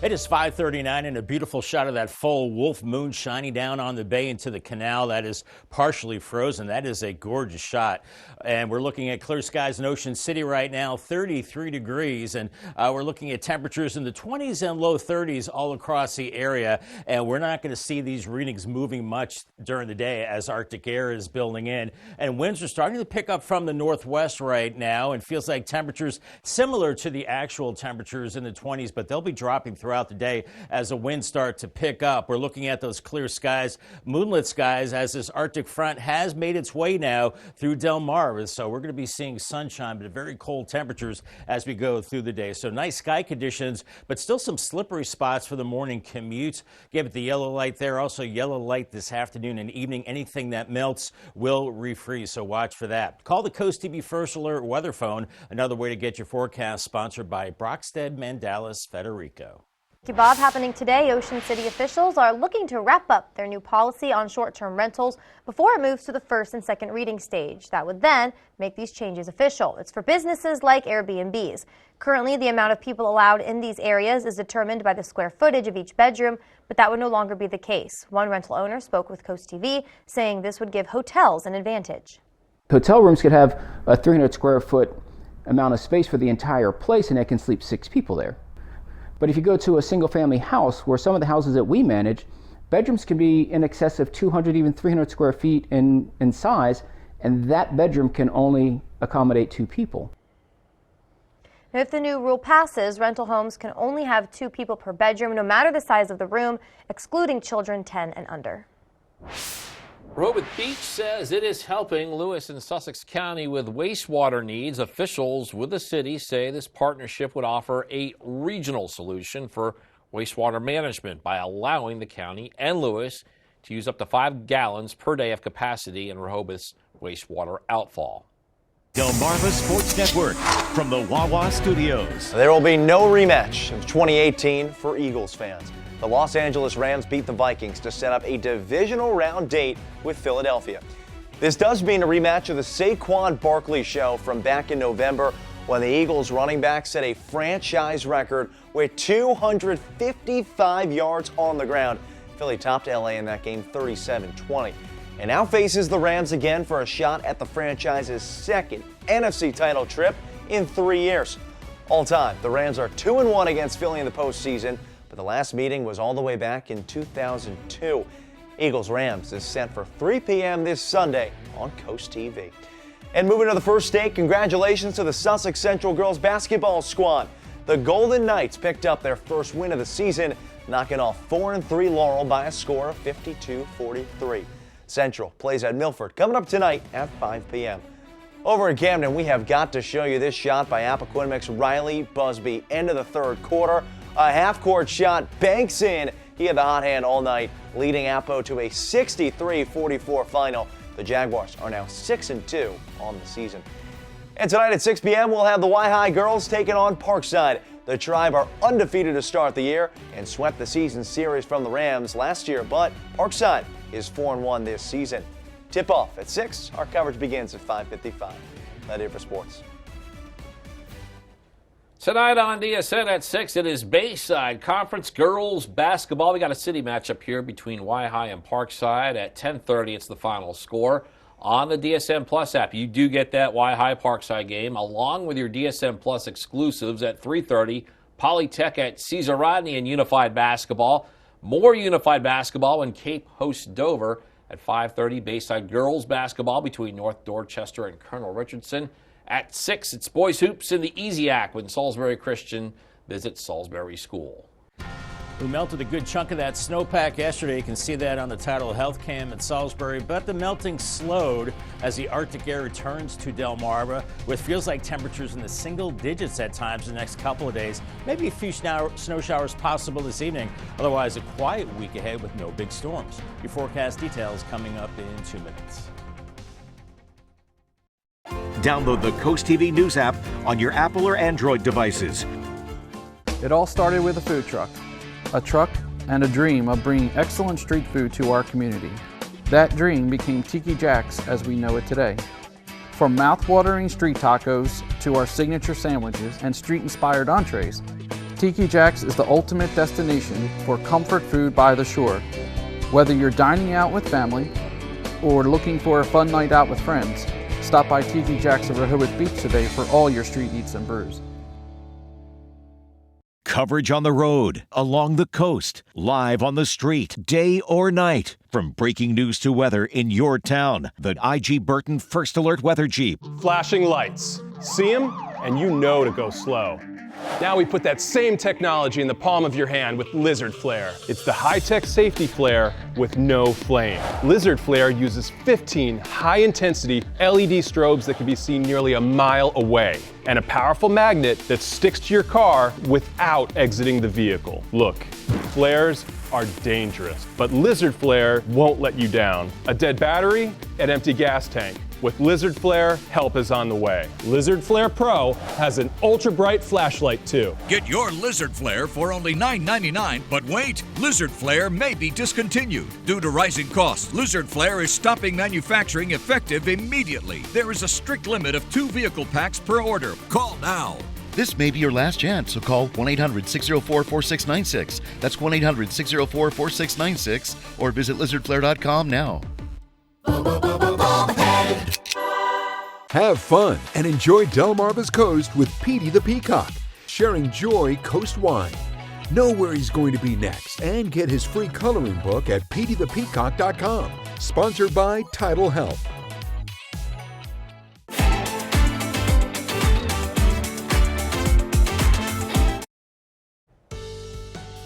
Speaker 2: It is 5:39 and a beautiful shot of that full wolf moon shining down on the bay into the canal that is partially frozen. That is a gorgeous shot. And we're looking at clear skies in Ocean City right now, 33 degrees. And we're looking at temperatures in the 20s and low 30s all across the area. And we're not going to see these readings moving much during the day as Arctic air is building in. And winds are starting to pick up from the northwest right now. And feels like temperatures similar to the actual temperatures in the 20s, but they'll be dropping throughout the day as the winds start to pick up. We're looking at those clear skies, moonlit skies, as this Arctic front has made its way now through Delmarva. So we're going to be seeing sunshine, but very cold temperatures as we go through the day. So nice sky conditions, but still some slippery spots for the morning commute. Give it the yellow light there. Also yellow light this afternoon and evening. Anything that melts will refreeze, so watch for that. Call the Coast TV First Alert weather phone. Another way to get your forecast, sponsored by Brockstead Mandalis Federico.
Speaker 4: Thank you, Bob. Happening today, Ocean City officials are looking to wrap up their new policy on short-term rentals before it moves to the first and second reading stage. That would then make these changes official. It's for businesses like Airbnbs. Currently, the amount of people allowed in these areas is determined by the square footage of each bedroom, but that would no longer be the case. One rental owner spoke with Coast TV, saying this would give hotels an advantage.
Speaker 20: Hotel rooms could have a 300 square foot amount of space for the entire place, and it can sleep 6 people there. But if you go to a single family house, where some of the houses that we manage, bedrooms can be in excess of 200, even 300 square feet in size, and that bedroom can only accommodate 2 people.
Speaker 4: Now, if the new rule passes, rental homes can only have 2 people per bedroom, no matter the size of the room, excluding children 10 and under.
Speaker 5: Rehoboth Beach says it is helping Lewis and Sussex County with wastewater needs. Officials with the city say this partnership would offer a regional solution for wastewater management by allowing the county and Lewis to use up to 5 gallons per day of capacity in Rehoboth's wastewater outfall.
Speaker 1: Delmarva Sports Network from the Wawa Studios.
Speaker 21: There will be no rematch of 2018 for Eagles fans. The Los Angeles Rams beat the Vikings to set up a divisional round date with Philadelphia. This does mean a rematch of the Saquon Barkley show from back in November, when the Eagles running back set a franchise record with 255 yards on the ground. Philly topped LA in that game 37-20. And now faces the Rams again for a shot at the franchise's second NFC title trip in 3 years. All time, the Rams are 2-1 against Philly in the postseason, but the last meeting was all the way back in 2002. Eagles-Rams is set for 3 p.m. this Sunday on Coast TV. And moving to the first state, congratulations to the Sussex Central girls basketball squad. The Golden Knights picked up their first win of the season, knocking off 4-3 Laurel by a score of 52-43. Central plays at Milford coming up tonight at 5 p.m. Over in Camden, we have got to show you this shot by Appoquinimic's Riley Busby. End of the third quarter. A half-court shot banks in. He had the hot hand all night, leading Appo to a 63-44 final. The Jaguars are now 6-2 on the season. And tonight at 6 p.m., we'll have the Y-High girls taking on Parkside. The Tribe are undefeated to start the year and swept the season series from the Rams last year, but Parkside is 4-1 this season. Tip-off at 6. Our coverage begins at 5:55. That's it for sports.
Speaker 5: Tonight on DSN at 6, it is Bayside Conference Girls Basketball. We got a city matchup here between Y-High and Parkside. At 10:30, it's the final score. On the DSN Plus app, you do get that Y-High Parkside game, along with your DSN Plus exclusives at 3:30. Polytech at Caesar Rodney in Unified Basketball. More Unified Basketball when Cape hosts Dover. At 5:30, Bayside Girls Basketball between North Dorchester and Colonel Richardson. At 6, it's Boys Hoops in the EASYAC when Salisbury Christian visits Salisbury School.
Speaker 2: We melted a good chunk of that snowpack yesterday. You can see that on the Tidal Health Cam at Salisbury, but the melting slowed as the Arctic air returns to Delmarva, with feels like temperatures in the single digits at times the next couple of days. Maybe a few snow showers possible this evening. Otherwise, a quiet week ahead with no big storms. Your forecast details coming up in 2 minutes.
Speaker 1: Download the Coast TV News app on your Apple or Android devices.
Speaker 22: It all started with a food truck. A truck and a dream of bringing excellent street food to our community. That dream became Tiki Jack's as we know it today. From mouth-watering street tacos to our signature sandwiches and street-inspired entrees, Tiki Jack's is the ultimate destination for comfort food by the shore. Whether you're dining out with family or looking for a fun night out with friends, stop by Tiki Jack's of Rehoboth Beach today for all your street eats and brews.
Speaker 1: Coverage on the road, along the coast, live on the street, day or night. From breaking news to weather in your town, the IG Burton First Alert Weather Jeep.
Speaker 3: Flashing lights. See them, and you know to go slow. Now we put that same technology in the palm of your hand with Lizard Flare. It's the high-tech safety flare with no flame. Lizard Flare uses 15 high-intensity LED strobes that can be seen nearly a mile away, and a powerful magnet that sticks to your car without exiting the vehicle. Look, flares are dangerous, but Lizard Flare won't let you down. A dead battery, an empty gas tank. With Lizard Flare, help is on the way. Lizard Flare Pro has an ultra-bright flashlight too.
Speaker 7: Get your Lizard Flare for only $9.99, but wait, Lizard Flare may be discontinued. Due to rising costs, Lizard Flare is stopping manufacturing effective immediately. There is a strict limit of 2 vehicle packs per order. Call now.
Speaker 16: This may be your last chance, so call 1-800-604-4696. That's 1-800-604-4696 or visit lizardflare.com now.
Speaker 8: Have fun and enjoy Delmarva's Coast with Petey the Peacock, sharing joy coast-wide. Know where he's going to be next and get his free coloring book at peteythepeacock.com. Sponsored by Tidal Health.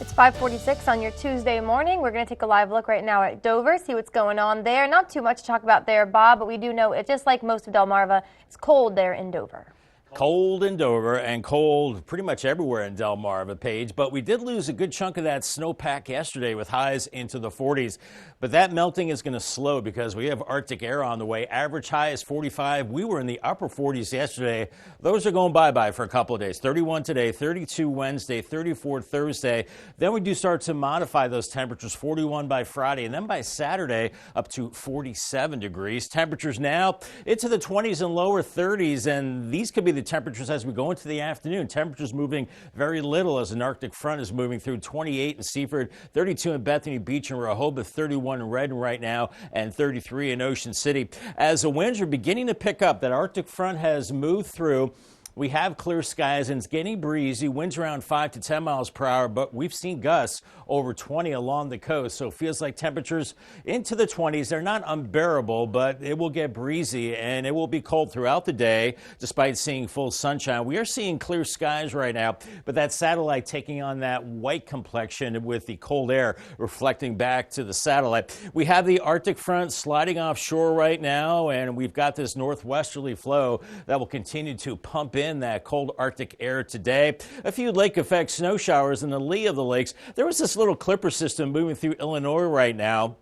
Speaker 4: It's 5:46 on your Tuesday morning. We're going to take a live look right now at Dover, see what's going on there. Not too much to talk about there, Bob, but we do know it, just like most of Delmarva, it's cold there in Dover.
Speaker 2: Cold in Dover and cold pretty much everywhere in Delmarva, Paige, but we did lose a good chunk of that snowpack yesterday with highs into the 40s. But that melting is going to slow because we have Arctic air on the way. Average high is 45. We were in the upper 40s yesterday. Those are going bye-bye for a couple of days. 31 today, 32 Wednesday, 34 Thursday. Then we do start to modify those temperatures, 41 by Friday, and then by Saturday up to 47 degrees. Temperatures now into the 20s and lower 30s, and these could be the temperatures as we go into the afternoon. Temperatures moving very little as an Arctic front is moving through. 28 in Seaford, 32 in Bethany Beach and Rehoboth, 31 in Redden right now, and 33 in Ocean City. As the winds are beginning to pick up, that Arctic front has moved through. We have clear skies and it's getting breezy. Winds around 5 to 10 miles per hour, but we've seen gusts over 20 along the coast. So it feels like temperatures into the 20s. They're not unbearable, but it will get breezy and it will be cold throughout the day despite seeing full sunshine. We are seeing clear skies right now, but that satellite taking on that white complexion with the cold air reflecting back to the satellite. We have the Arctic front sliding offshore right now, and we've got this northwesterly flow that will continue to pump in that cold Arctic air today. A few lake effect snow showers in the lee of the lakes. There was this little clipper system moving through Illinois right now,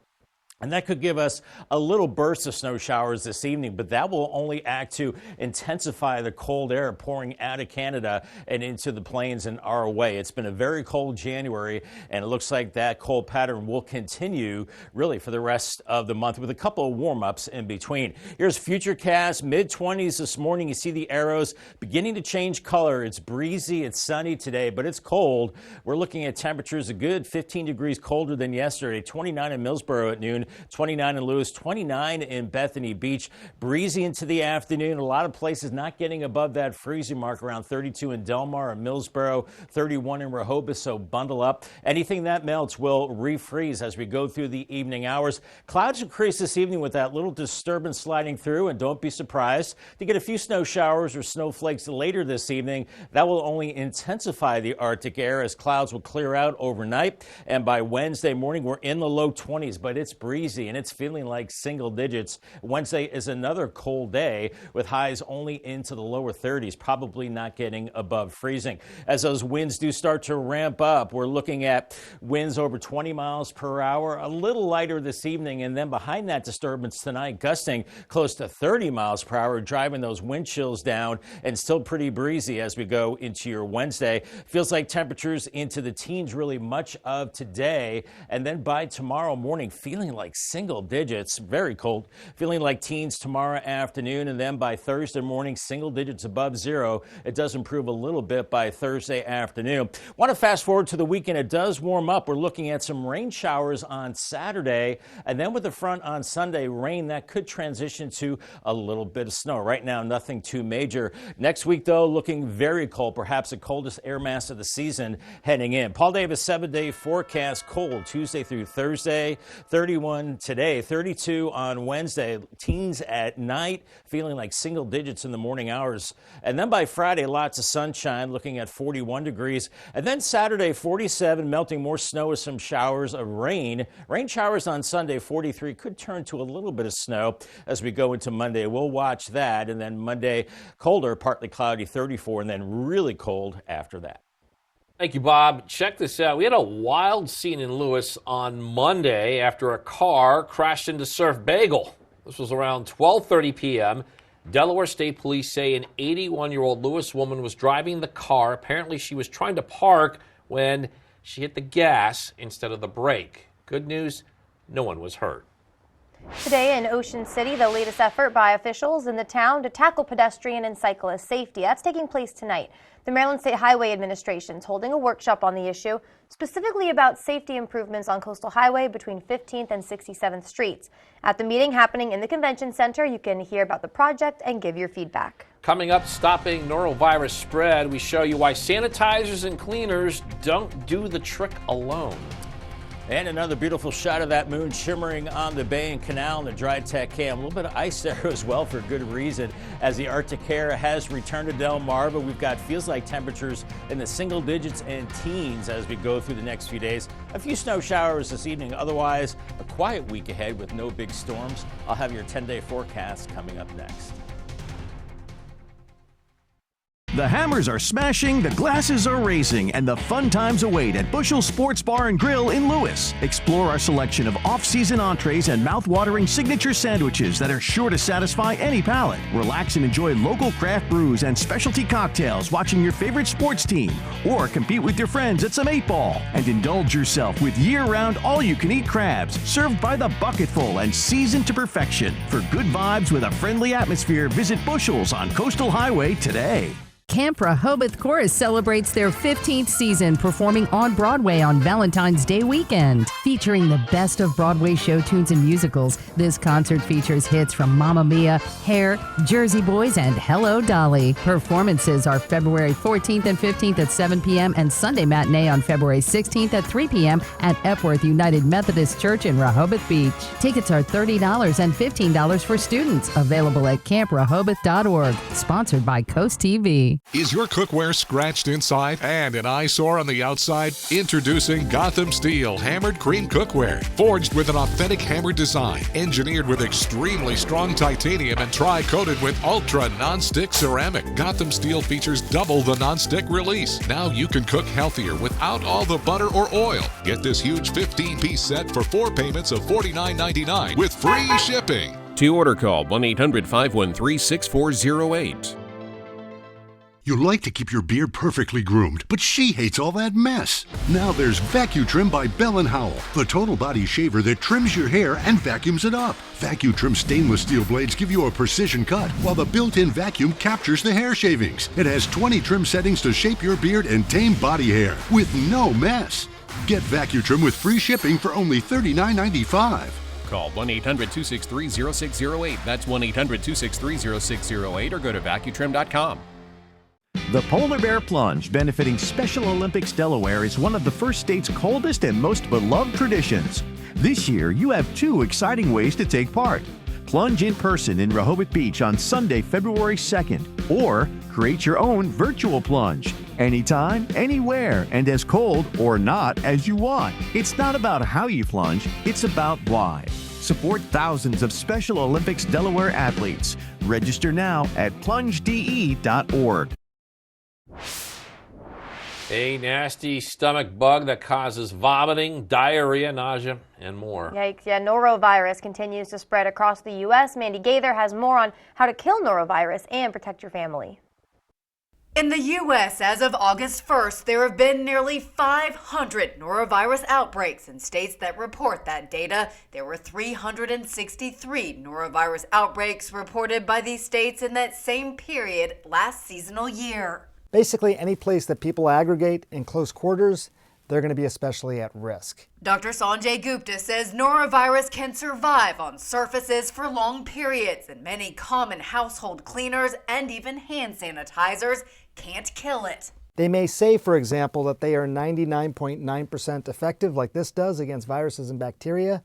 Speaker 2: and that could give us a little burst of snow showers this evening, but that will only act to intensify the cold air pouring out of Canada and into the plains and our way. It's been a very cold January, and it looks like that cold pattern will continue really for the rest of the month with a couple of warm-ups in between. Here's Futurecast, mid-20s this morning. You see the arrows beginning to change color. It's breezy, it's sunny today, but it's cold. We're looking at temperatures a good 15 degrees colder than yesterday, 29 in Millsboro at noon, 29 in Lewis, 29 in Bethany Beach. Breezy into the afternoon. A lot of places not getting above that freezing mark, around 32 in Delmar and Millsboro, 31 in Rehoboth, so bundle up. Anything that melts will refreeze as we go through the evening hours. Clouds increase this evening with that little disturbance sliding through, and don't be surprised to get a few snow showers or snowflakes later this evening. That will only intensify the Arctic air as clouds will clear out overnight, and by Wednesday morning we're in the low 20s, but it's breezy and it's feeling like single digits. Wednesday is another cold day with highs only into the lower 30s, probably not getting above freezing. As those winds do start to ramp up, we're looking at winds over 20 miles per hour, a little lighter this evening, and then behind that disturbance tonight, gusting close to 30 miles per hour, driving those wind chills down, and still pretty breezy as we go into your Wednesday. Feels like temperatures into the teens really much of today, and then by tomorrow morning feeling like like single digits, very cold, feeling like teens tomorrow afternoon, and then by Thursday morning, single digits above zero. It does improve a little bit by Thursday afternoon. Want to fast forward to the weekend. It does warm up. We're looking at some rain showers on Saturday, and then with the front on Sunday, rain that could transition to a little bit of snow. Right now, nothing too major. Next week, though, looking very cold, perhaps the coldest air mass of the season heading in. Paul Davis 7-day forecast: cold Tuesday through Thursday, 31 today, 32 on Wednesday, teens at night, feeling like single digits in the morning hours. And then by Friday, lots of sunshine, looking at 41 degrees. And then Saturday, 47, melting more snow with some showers of rain. Rain showers on Sunday, 43, could turn to a little bit of snow as we go into Monday. We'll watch that. And then Monday, colder, partly cloudy, 34, and then really cold after that.
Speaker 5: Thank you, Bob. Check this out. We had a wild scene in Lewis on Monday after a car crashed into Surf Bagel. This was around 12:30 p.m. Delaware State Police say an 81-year-old Lewis woman was driving the car. Apparently, she was trying to park when she hit the gas instead of the brake. Good news, no one was hurt.
Speaker 4: Today in Ocean City, the latest effort by officials in the town to tackle pedestrian and cyclist safety. That's taking place tonight. The Maryland State Highway Administration is holding a workshop on the issue, specifically about safety improvements on Coastal Highway between 15th and 67th Streets. At the meeting happening in the Convention Center, you can hear about the project and give your feedback.
Speaker 5: Coming up, stopping norovirus spread, we show you why sanitizers and cleaners don't do the trick alone.
Speaker 2: And another beautiful shot of that moon shimmering on the bay and canal in the Dry Tech Cam. A little bit of ice there as well for good reason. As the Arctic air has returned to Delmarva, we've got feels like temperatures in the single digits and teens as we go through the next few days. A few snow showers this evening. Otherwise, a quiet week ahead with no big storms. I'll have your 10-day forecast coming up next.
Speaker 6: The hammers are smashing, the glasses are raising, and the fun times await at Bushel Sports Bar and Grill in Lewis. Explore our selection of off-season entrees and mouth-watering signature sandwiches that are sure to satisfy any palate. Relax and enjoy local craft brews and specialty cocktails watching your favorite sports team, or compete with your friends at some 8-ball. And indulge yourself with year-round all-you-can-eat crabs served by the bucketful and seasoned to perfection. For good vibes with a friendly atmosphere, visit Bushel's on Coastal Highway today.
Speaker 10: Camp Rehoboth Chorus celebrates their 15th season, performing on Broadway on Valentine's Day weekend. Featuring the best of Broadway show tunes and musicals, this concert features hits from Mamma Mia, Hair, Jersey Boys, and Hello, Dolly. Performances are February 14th and 15th at 7 p.m. and Sunday matinee on February 16th at 3 p.m. at Epworth United Methodist Church in Rehoboth Beach. Tickets are $30 and $15 for students. Available at camprehoboth.org. Sponsored by CoastTV.
Speaker 19: Is your cookware scratched inside and an eyesore on the outside? Introducing Gotham Steel Hammered Cream Cookware. Forged with an authentic hammered design, engineered with extremely strong titanium and tri-coated with ultra non-stick ceramic. Gotham Steel features double the non-stick release. Now you can cook healthier without all the butter or oil. Get this huge 15-piece set for 4 payments of $49.99 with free shipping.
Speaker 11: To order, call 1-800-513-6408.
Speaker 23: You like to keep your beard perfectly groomed, but she hates all that mess. Now there's VacuTrim by Bell & Howell, the total body shaver that trims your hair and vacuums it up. VacuTrim stainless steel blades give you a precision cut, while the built-in vacuum captures the hair shavings. It has 20 trim settings to shape your beard and tame body hair with no mess. Get VacuTrim with free shipping for only $39.95.
Speaker 11: Call 1-800-263-0608. That's 1-800-263-0608 or go to vacutrim.com.
Speaker 6: The Polar Bear Plunge, benefiting Special Olympics Delaware, is one of the first state's coldest and most beloved traditions. This year, you have 2 exciting ways to take part. Plunge in person in Rehoboth Beach on Sunday, February 2nd, or create your own virtual plunge. Anytime, anywhere, and as cold or not as you want. It's not about how you plunge, it's about why. Support thousands of Special Olympics Delaware athletes. Register now at plungede.org.
Speaker 5: A nasty stomach bug that causes vomiting, diarrhea, nausea, and more.
Speaker 4: Yikes. Yeah, norovirus continues to spread across the U.S. Mandy Gaither has more on how to kill norovirus and protect your family.
Speaker 9: In the U.S., as of August 1st, there have been nearly 500 norovirus outbreaks in states that report that data. There were 363 norovirus outbreaks reported by these states in that same period last seasonal year.
Speaker 14: Basically, any place that people aggregate in close quarters, they're going to be especially at risk.
Speaker 9: Dr. Sanjay Gupta says norovirus can survive on surfaces for long periods, and many common household cleaners and even hand sanitizers can't kill it.
Speaker 14: They may say, for example, that they are 99.9% effective, like this does, against viruses and bacteria,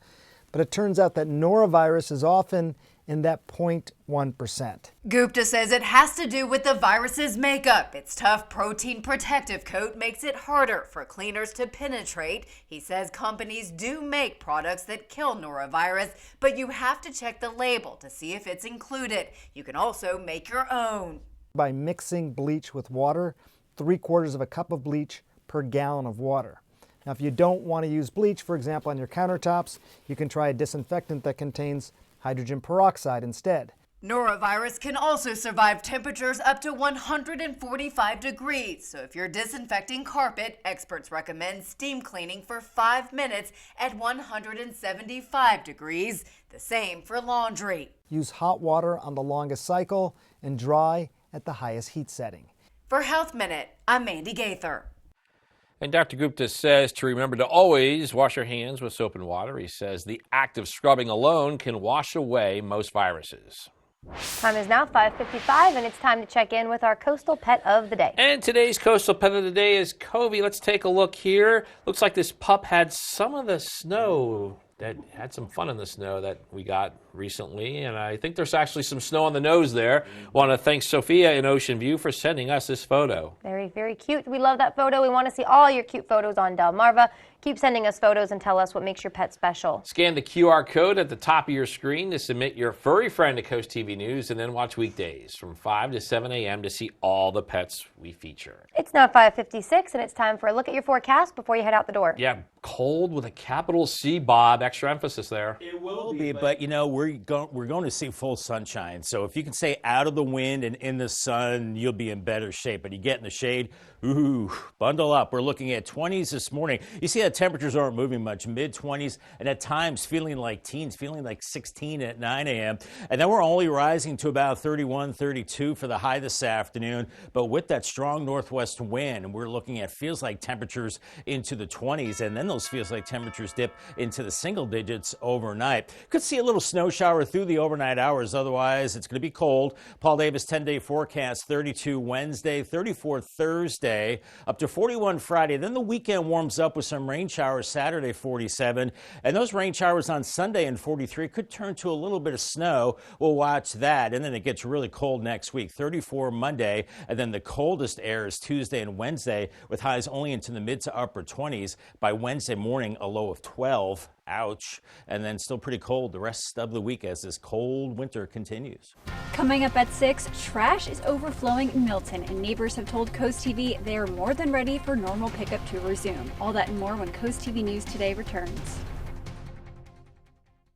Speaker 14: but it turns out that norovirus is often in that 0.1%.
Speaker 9: Gupta says it has to do with the virus's makeup. Its tough protein protective coat makes it harder for cleaners to penetrate. He says companies do make products that kill norovirus, but you have to check the label to see if it's included. You can also make your own.
Speaker 14: By mixing bleach with water, 3/4 of a cup of bleach per gallon of water. Now, if you don't want to use bleach, for example, on your countertops, you can try a disinfectant that contains hydrogen peroxide instead.
Speaker 9: Norovirus can also survive temperatures up to 145 degrees. So if you're disinfecting carpet, experts recommend steam cleaning for 5 minutes at 175 degrees. The same for laundry.
Speaker 14: Use hot water on the longest cycle and dry at the highest heat setting.
Speaker 9: For Health Minute, I'm Mandy Gaither.
Speaker 5: And Dr. Gupta says to remember to always wash your hands with soap and water. He says the act of scrubbing alone can wash away most viruses.
Speaker 4: Time is now 5:55, and it's time to check in with our coastal pet of the day.
Speaker 5: And today's coastal pet of the day is Covey. Let's take a look here. Looks like this pup had some of the snow that had some fun in the snow that we got recently, and I think there's actually some snow on the nose there. Want to thank Sophia in Ocean View for sending us this photo.
Speaker 4: Very, very cute. We love that photo. We want to see all your cute photos on Delmarva. Keep sending us photos and tell us what makes your pet special.
Speaker 5: Scan the QR code at the top of your screen to submit your furry friend to Coast TV News, and then watch weekdays from 5 to 7 a.m. to see all the pets we feature.
Speaker 4: It's now 5:56, and it's time for a look at your forecast before you head out the door.
Speaker 5: Yeah, cold with a capital C, Bob. Extra emphasis there.
Speaker 2: It will be, but you know, we're going to see full sunshine. So if you can stay out of the wind and in the sun, you'll be in better shape. But you get in the shade, ooh, bundle up. We're looking at 20s this morning. You see that temperatures aren't moving much, mid-20s, and at times feeling like teens, feeling like 16 at 9 a.m. And then we're only rising to about 31, 32 for the high this afternoon. But with that strong northwest wind, we're looking at feels like temperatures into the 20s, and then those feels like temperatures dip into the single digits overnight. Could see a little snow shower through the overnight hours. Otherwise, it's going to be cold. Paul Davis 10-day forecast, 32 Wednesday, 34 Thursday, up to 41 Friday. Then the weekend warms up with some rain showers Saturday, 47. And those rain showers on Sunday in 43 could turn to a little bit of snow. We'll watch that. And then it gets really cold next week, 34 Monday. And then the coldest air is Tuesday and Wednesday with highs only into the mid to upper 20s. By Wednesday morning, a low of 12. Ouch. And then still pretty cold the rest of the week as this cold winter continues.
Speaker 15: Coming up at 6, trash is overflowing in Milton, and neighbors have told Coast TV they are more than ready for normal pickup to resume. All that and more when Coast TV News Today returns.